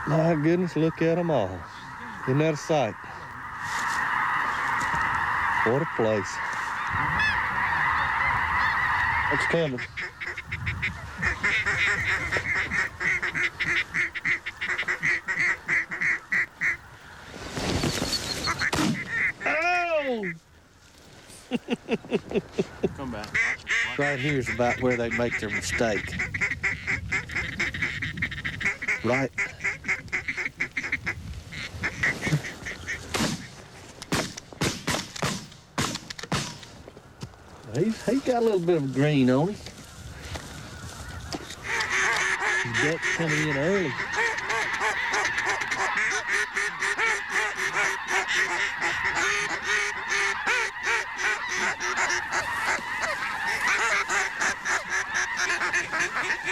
My goodness, look at them all. Isn't that a sight? What a place. What's coming? Oh! Come back. Right here's about where they make their mistake. Right. He's got a little bit of green on him. The duck's coming in early.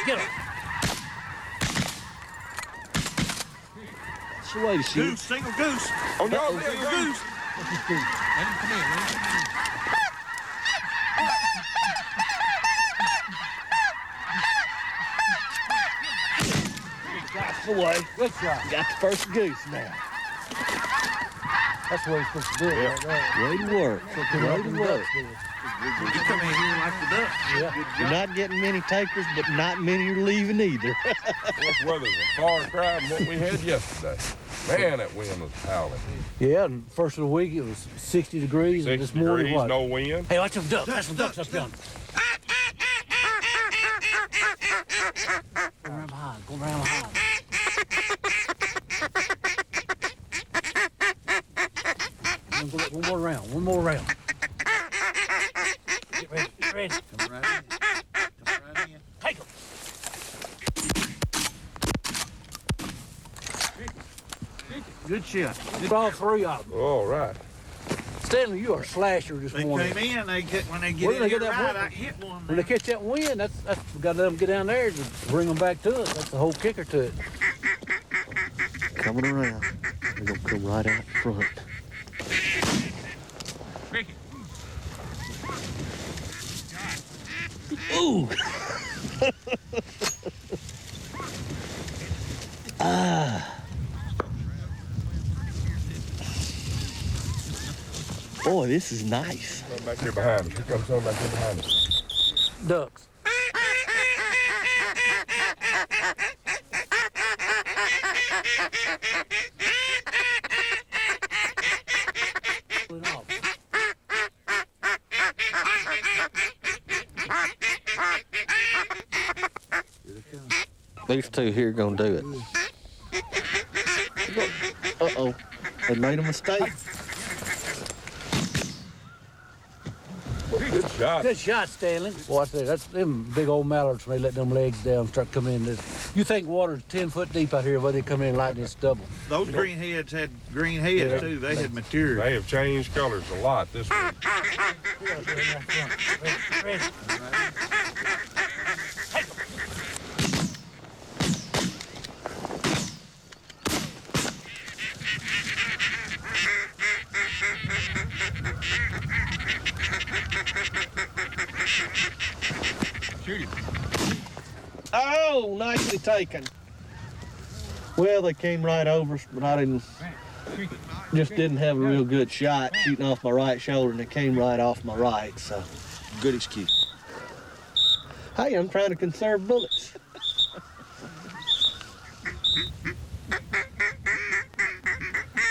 Get him. That's the way to shoot. Goose, single goose. On your goose. Let him come in. That's the way. Good shot. Got the first goose now. That's the way you're supposed to do it right there. Way to work. Way to work. You come in here like the duck. Yeah. You're not getting many takers, but not many are leaving either. This weather's a far cry from what we had yesterday. Man, that wind was howling. Yeah, and first of the week it was 60 degrees, and this morning degrees, what? no wind. Hey, watch them ducks. That's some ducks up yonder. Go around behind. Go around behind. One more round. One more round. Get ready. Get ready. Come right in. Come right in. Take them. Good shot. All three of them. All right. Stanley, you are a slasher this morning. They came in, when they get in here right, I hit one. When they catch that wind, that's we got to let them get down there to bring them back to us. That's the whole kicker to it. Coming around. They're going to come right out front. Ooh! Boy, this is nice. Come back here behind us. Here comes some back here behind us. Ducks. These two here gonna do it. Uh-oh. They made a mistake. Good shot. Good shot, Stanley. Watch that. That's them big old mallards when they let them legs down and start coming in. You think water's 10 foot deep out here, but they come in like this double. Those green heads had green heads too. They had material. They have changed colors a lot this week. Shoot him. Oh, nicely taken. Well, they came right over us, but I didn't have a real good shot shooting off my right shoulder, and they came right off my right, so. Good excuse. Hey, I'm trying to conserve bullets.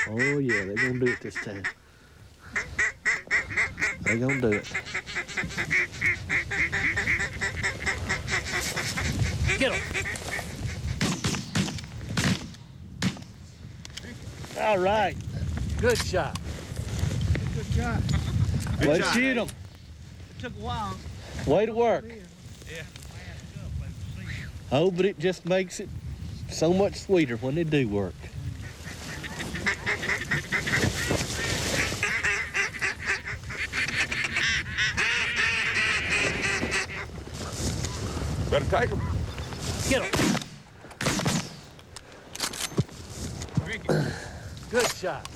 Oh yeah, they're gonna do it this time. They're gonna do it. Get him. All right. Good shot. Good shot. Let's shoot him. It took a while. Way to work. Yeah. Oh, but it just makes it so much sweeter when they do work. Better take them. Get him. Good shot.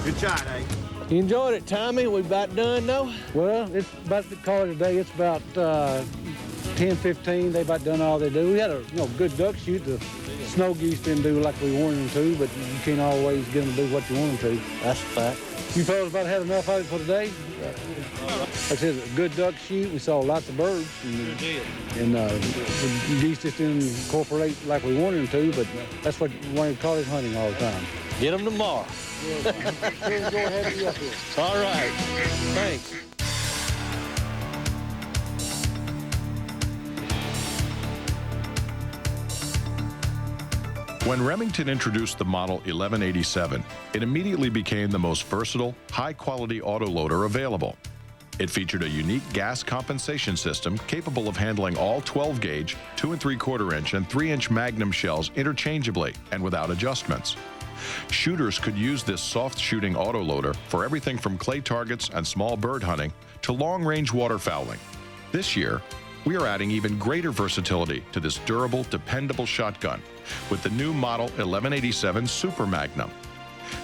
Good shot, eh? You enjoyed it, Tommy? We about done, though? Well, it's about the call today. It's about 10:15. They about done all they do. We had a good duck shoot. The snow geese didn't do like we wanted them to, but you can't always get them to do what you want them to. That's a fact. You fellas about had enough of it for today? Like I said, a good duck shoot. We saw lots of birds. And the geese just didn't incorporate like we wanted them to, but that's what we wanted to call it hunting all the time. Get them tomorrow. Go ahead and be up here. All right. Thanks. When Remington introduced the Model 1187, it immediately became the most versatile, high-quality autoloader available. It featured a unique gas compensation system capable of handling all 12-gauge, 2 3/4 inch, and 3-inch Magnum shells interchangeably and without adjustments. Shooters could use this soft-shooting autoloader for everything from clay targets and small bird hunting to long-range waterfowling. This year, we are adding even greater versatility to this durable, dependable shotgun with the new Model 1187 Super Magnum.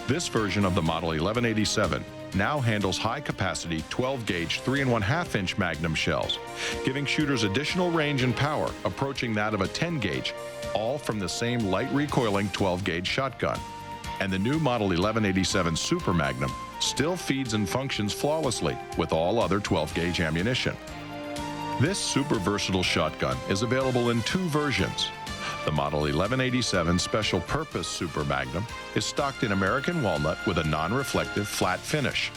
This version of the Model 1187 now handles high-capacity 12-gauge 3 1/2 inch Magnum shells, giving shooters additional range and power approaching that of a 10-gauge, all from the same light recoiling 12-gauge shotgun. And the new Model 1187 Super Magnum still feeds and functions flawlessly with all other 12-gauge ammunition. This super versatile shotgun is available in 2 versions. The Model 1187 Special Purpose Super Magnum is stocked in American walnut with a non-reflective flat finish.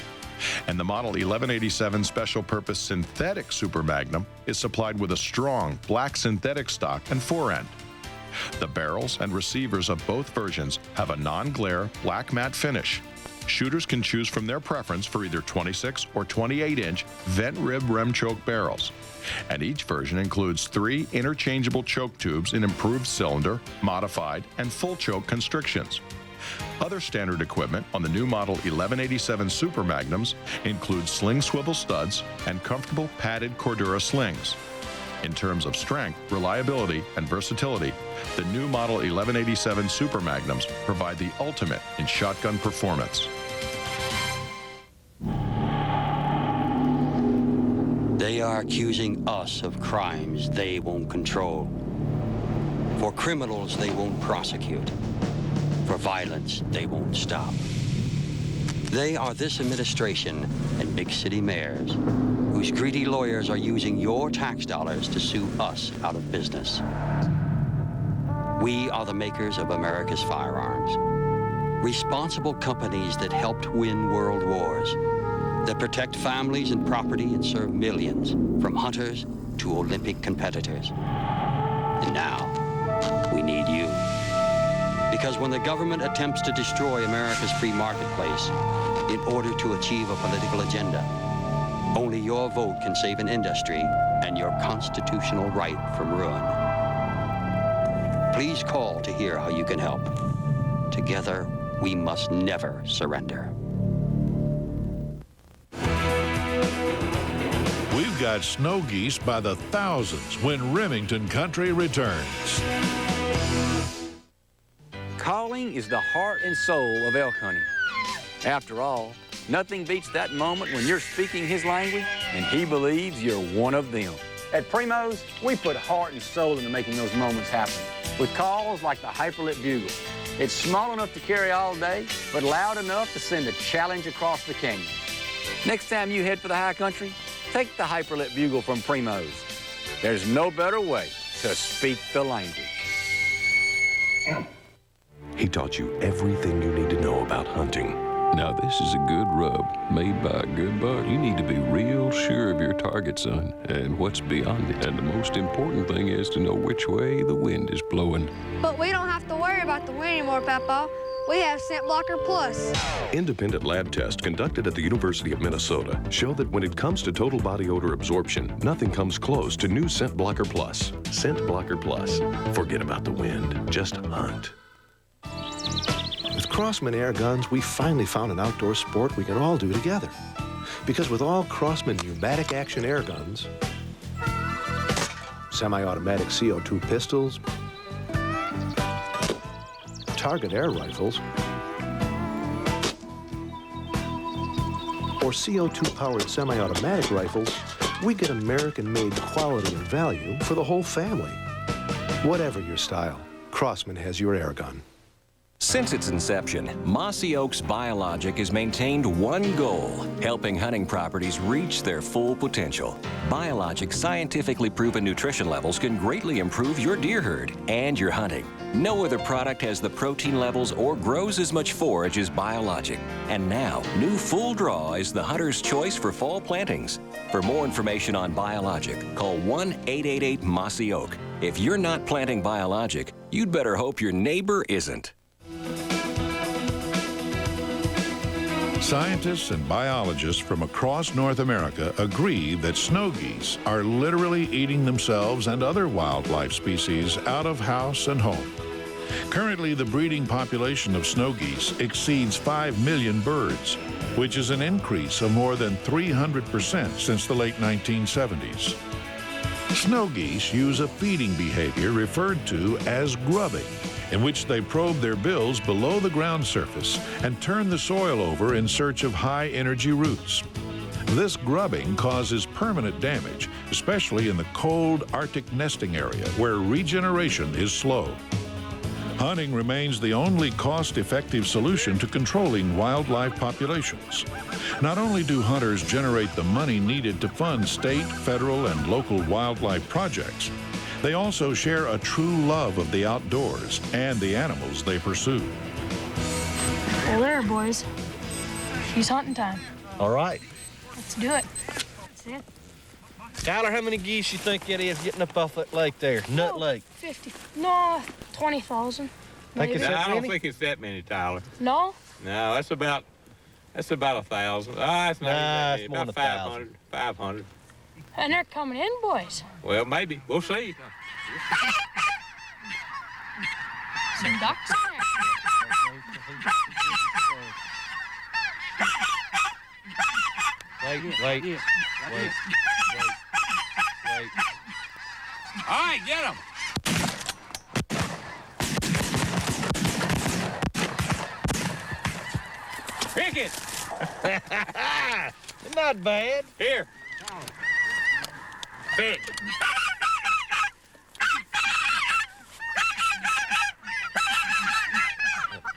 And the Model 1187 Special Purpose Synthetic Super Magnum is supplied with a strong black synthetic stock and forend. The barrels and receivers of both versions have a non-glare black matte finish. Shooters can choose from their preference for either 26 or 28-inch vent rib rem choke barrels. And each version includes 3 interchangeable choke tubes in improved cylinder, modified, and full choke constrictions. Other standard equipment on the new Model 1187 Super Magnums include sling swivel studs and comfortable padded Cordura slings. In terms of strength, reliability, and versatility, the new Model 1187 Super Magnums provide the ultimate in shotgun performance. They are accusing us of crimes they won't control. For criminals they won't prosecute. For violence they won't stop. They are this administration and big city mayors whose greedy lawyers are using your tax dollars to sue us out of business. We are the makers of America's firearms. Responsible companies that helped win world wars, that protect families and property and serve millions, from hunters to Olympic competitors. And now, we need you. Because when the government attempts to destroy America's free marketplace in order to achieve a political agenda, only your vote can save an industry and your constitutional right from ruin. Please call to hear how you can help. Together, we must never surrender. We've got snow geese by the thousands when Remington Country returns. Calling is the heart and soul of elk hunting. After all, nothing beats that moment when you're speaking his language and he believes you're one of them. At Primo's, we put heart and soul into making those moments happen with calls like the Hyperlip Bugle. It's small enough to carry all day, but loud enough to send a challenge across the canyon. Next time you head for the high country, take the Hyperlip Bugle from Primo's. There's no better way to speak the language. He taught you everything you need to know about hunting. Now this is a good rub made by a good buck. You need to be real sure of your target, son, and what's beyond it. And the most important thing is to know which way the wind is blowing. But we don't have to worry about the wind anymore, Papa. We have Scent Blocker Plus. Independent lab tests conducted at the University of Minnesota show that when it comes to total body odor absorption, nothing comes close to new Scent Blocker Plus. Scent Blocker Plus. Forget about the wind. Just hunt. With Crossman air guns, we finally found an outdoor sport we can all do together. Because with all Crossman pneumatic action air guns, semi-automatic CO2 pistols, target air rifles, or CO2-powered semi-automatic rifles, we get American-made quality and value for the whole family. Whatever your style, Crossman has your air gun. Since its inception, Mossy Oaks Biologic has maintained one goal: helping hunting properties reach their full potential. Biologic's scientifically proven nutrition levels can greatly improve your deer herd and your hunting. No other product has the protein levels or grows as much forage as Biologic. And now, new Full Draw is the hunter's choice for fall plantings. For more information on Biologic, call 1-888-MOSSY OAK. If you're not planting Biologic, you'd better hope your neighbor isn't. Scientists and biologists from across North America agree that snow geese are literally eating themselves and other wildlife species out of house and home. Currently, the breeding population of snow geese exceeds 5 million birds, which is an increase of more than 300% since the late 1970s. Snow geese use a feeding behavior referred to as grubbing, in which they probe their bills below the ground surface and turn the soil over in search of high-energy roots. This grubbing causes permanent damage, especially in the cold Arctic nesting area where regeneration is slow. Hunting remains the only cost-effective solution to controlling wildlife populations. Not only do hunters generate the money needed to fund state, federal, and local wildlife projects, they also share a true love of the outdoors and the animals they pursue. Well, there, boys. It's hunting time. All right. Let's do it. That's it. Tyler, how many geese you think it is getting up off that lake there, Nut Lake? 50. No, 20,000. Think it's that I don't many? think it's that many, Tyler. No? No, that's about 1,000. Ah, it's not Nah, even it's that more many. than About 1,000. 500. And they're coming in, boys. Well, maybe. We'll see. Some ducks in there. Wait. All right, get them. Pick it. Not bad. Here. Pick.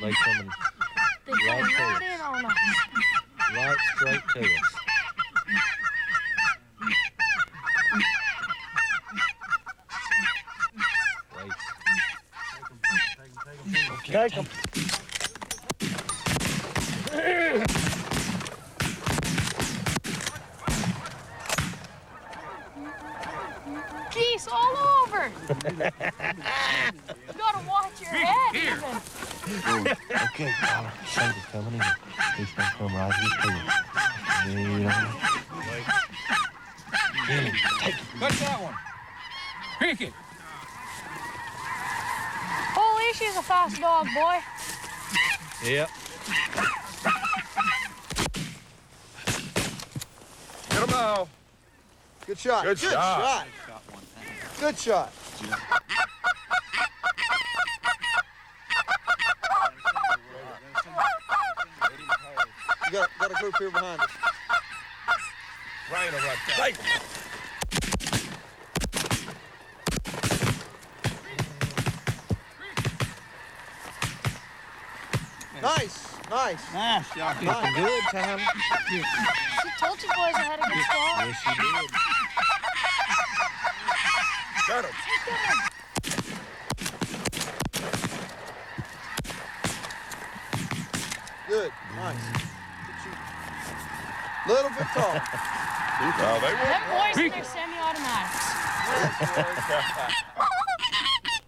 They coming They come right to right us. in on us. Right straight to us. Take them. Geese all over. You gotta watch your head even. Okay, Tyler. Sandy's coming in. He's gonna come right here to you. Cut that one. Cricket. Holy, she's a fast dog, boy. Yep. Get him out. Good shot. Good shot. Good shot. You got a group here behind us. Right over there. Nice. Nice shot. Nice. Good time. She told you boys I had a good squall. Yes, you did. Got him. Good. Nice. Good shoot. Little bit tall. No, they Them won't. boys and their semi-automatics.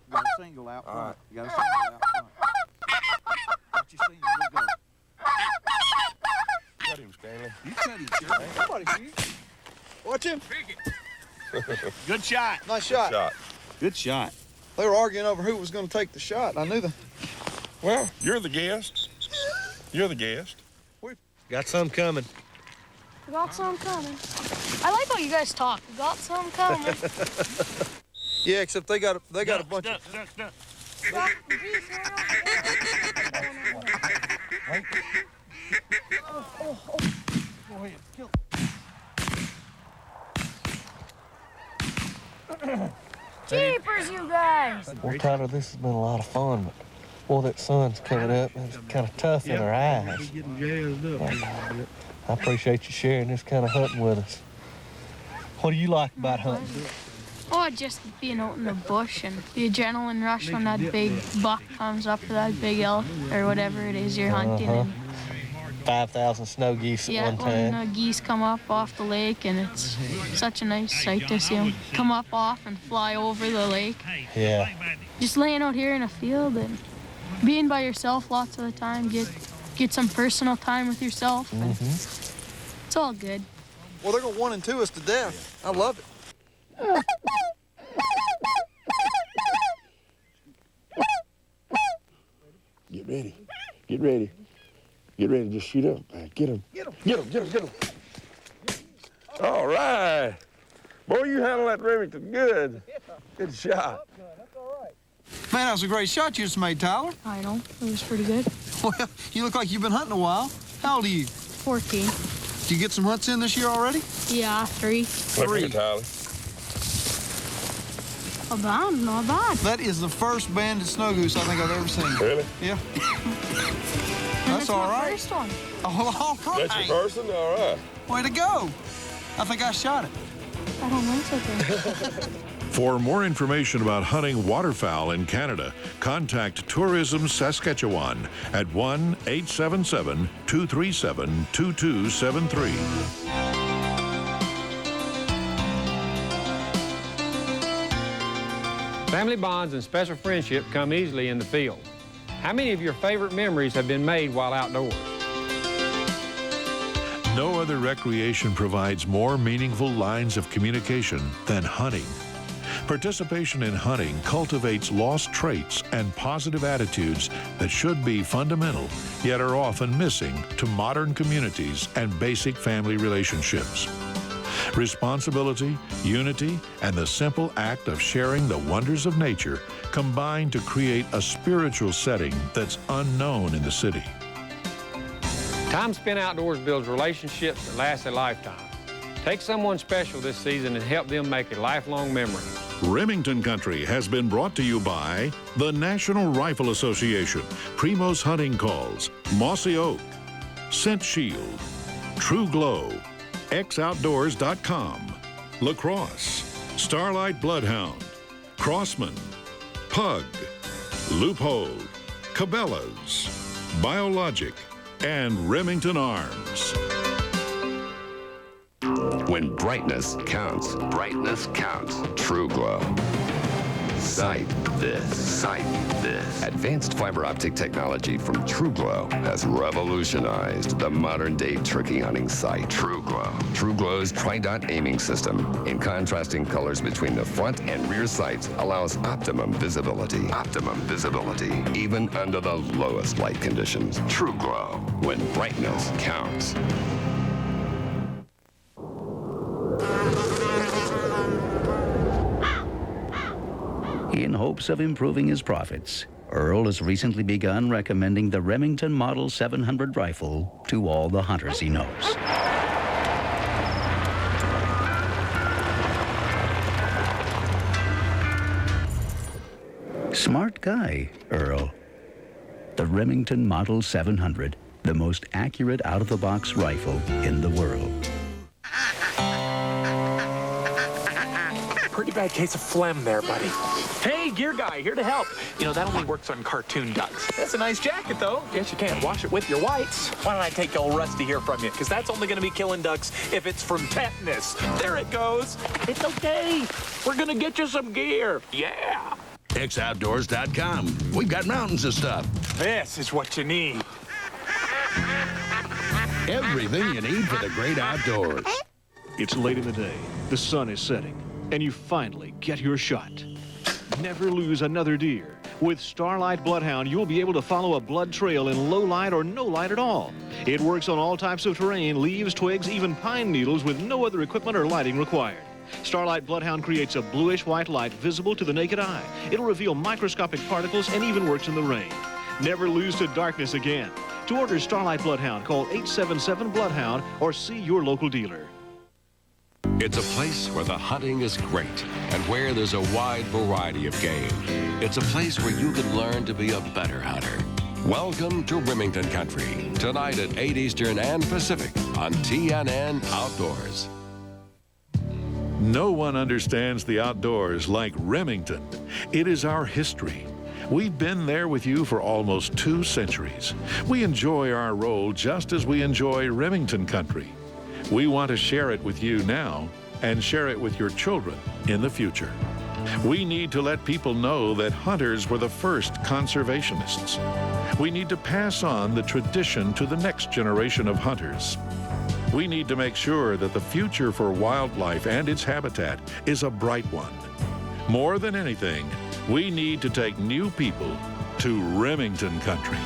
You got a single out front. You got a single out front. Watch your single. We'll go. Cut him, Stanley. You cut him, sure. Somebody shoot. Watch him. Good shot. Nice shot. Shot. Good shot. They were arguing over who was going to take the shot. I knew that. Well, you're the guest. You're the guest. Got some coming. We got some coming. I like how you guys talk. We got some coming. Yeah, except they got a bunch of. Go ahead, kill Jeepers, you guys. Well, Tyler, this has been a lot of fun, but boy, that sun's coming up and it's kind of tough in our eyes. Getting jazzed up a little bit. I appreciate you sharing this kind of hunting with us. What do you like about hunting? Oh, just being out in the bush and the adrenaline rush when that big buck comes up or that big elk or whatever it is you're hunting. And 5,000 snow geese at one time. when geese come up off the lake, and it's such a nice sight to see them come up off and fly over the lake. Yeah. Just laying out here in a field and being by yourself lots of the time, get some personal time with yourself. And it's all good. Well, they're going to 1 and 2 us to death. I love it. Get ready. Get ready. Get ready to shoot up, man. Get him. Get him. Get him. Get him. Get him. All right. Boy, you handled that Remington good. Good shot. Man, that was a great shot you just made, Tyler. I know. It was pretty good. Well, you look like you've been hunting a while. How old are you? 14. Did you get some hunts in this year already? Yeah, 3. Look here, Tyler. Not bad, not bad. That is the first banded snow goose I think I've ever seen. Really? Yeah. That's all my right. first one. Oh, all right. That's your person? All right. Way to go. I think I shot it. I don't know something. For more information about hunting waterfowl in Canada, contact Tourism Saskatchewan at 1-877-237-2273. Family bonds and special friendship come easily in the field. How many of your favorite memories have been made while outdoors? No other recreation provides more meaningful lines of communication than hunting. Participation in hunting cultivates lost traits and positive attitudes that should be fundamental, yet are often missing to modern communities and basic family relationships. Responsibility, unity, and the simple act of sharing the wonders of nature combine to create a spiritual setting that's unknown in the city. Time spent outdoors builds relationships that last a lifetime. Take someone special this season and help them make a lifelong memory. Remington Country has been brought to you by the National Rifle Association, Primos Hunting Calls, Mossy Oak, Scent Shield, True Glow, xoutdoors.com, Lacrosse, Starlight Bloodhound, Crossman, Pug, Loophole, Cabela's, Biologic, and Remington Arms. When brightness counts, True Glow. Sight this. Sight this. Advanced fiber optic technology from TrueGlow has revolutionized the modern-day turkey hunting sight. TrueGlow. TrueGlow's tri-dot aiming system in contrasting colors between the front and rear sights allows optimum visibility. Optimum visibility, even under the lowest light conditions. TrueGlow, when brightness counts. In hopes of improving his profits, Earl has recently begun recommending the Remington Model 700 rifle to all the hunters he knows. Smart guy, Earl. The Remington Model 700, the most accurate out-of-the-box rifle in the world. Pretty bad case of phlegm there, buddy. Hey, gear guy, here to help. You know, that only works on cartoon ducks. That's a nice jacket, though. Guess you can't wash it with your whites. Why don't I take old Rusty here from you? Because that's only going to be killing ducks if it's from tetanus. There it goes. It's okay. We're going to get you some gear. Yeah. XOutdoors.com. We've got mountains of stuff. This is what you need. Everything you need for the great outdoors. It's late in the day. The sun is setting. And you finally get your shot. Never lose another deer. With Starlight Bloodhound, you'll be able to follow a blood trail in low light or no light at all. It works on all types of terrain, leaves, twigs, even pine needles with no other equipment or lighting required. Starlight Bloodhound creates a bluish-white light visible to the naked eye. It'll reveal microscopic particles and even works in the rain. Never lose to darkness again. To order Starlight Bloodhound, call 877-BLOODHOUND or see your local dealer. It's a place where the hunting is great and where there's a wide variety of game. It's a place where you can learn to be a better hunter. Welcome to Remington Country, tonight at 8 Eastern and Pacific on TNN Outdoors. No one understands the outdoors like Remington. It is our history. We've been there with you for almost 2 centuries. We enjoy our role just as we enjoy Remington Country. We want to share it with you now and share it with your children in the future. We need to let people know that hunters were the first conservationists. We need to pass on the tradition to the next generation of hunters. We need to make sure that the future for wildlife and its habitat is a bright one. More than anything, we need to take new people to Remington Country.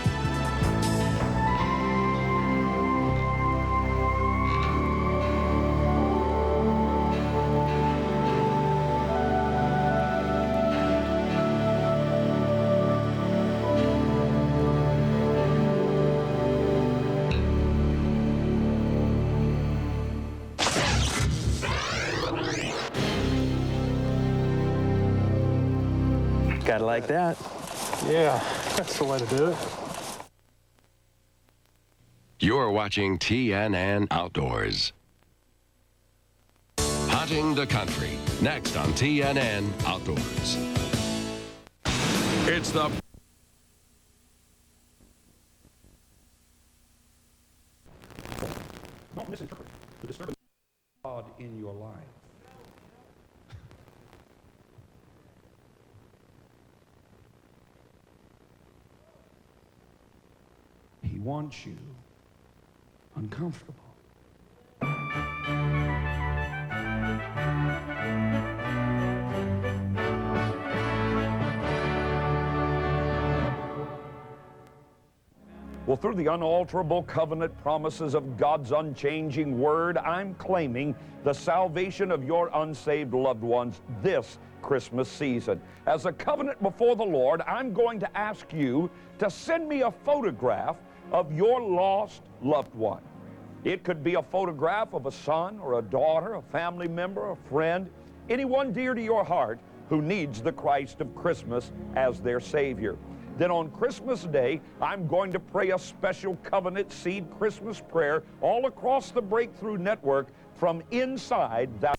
Gotta like that. Yeah, that's the way to do it. You're watching TNN Outdoors. Hunting the Country, next on TNN Outdoors. It's the... Don't misinterpret the disturbance of God in your life. He wants you uncomfortable. Well, through the unalterable covenant promises of God's unchanging word, I'm claiming the salvation of your unsaved loved ones this Christmas season. As a covenant before the Lord, I'm going to ask you to send me a photograph of your lost loved one. It could be a photograph of a son or a daughter, a family member, a friend, anyone dear to your heart who needs the Christ of Christmas as their Savior. Then on Christmas Day, I'm going to pray a special covenant seed Christmas prayer all across the Breakthrough Network from inside that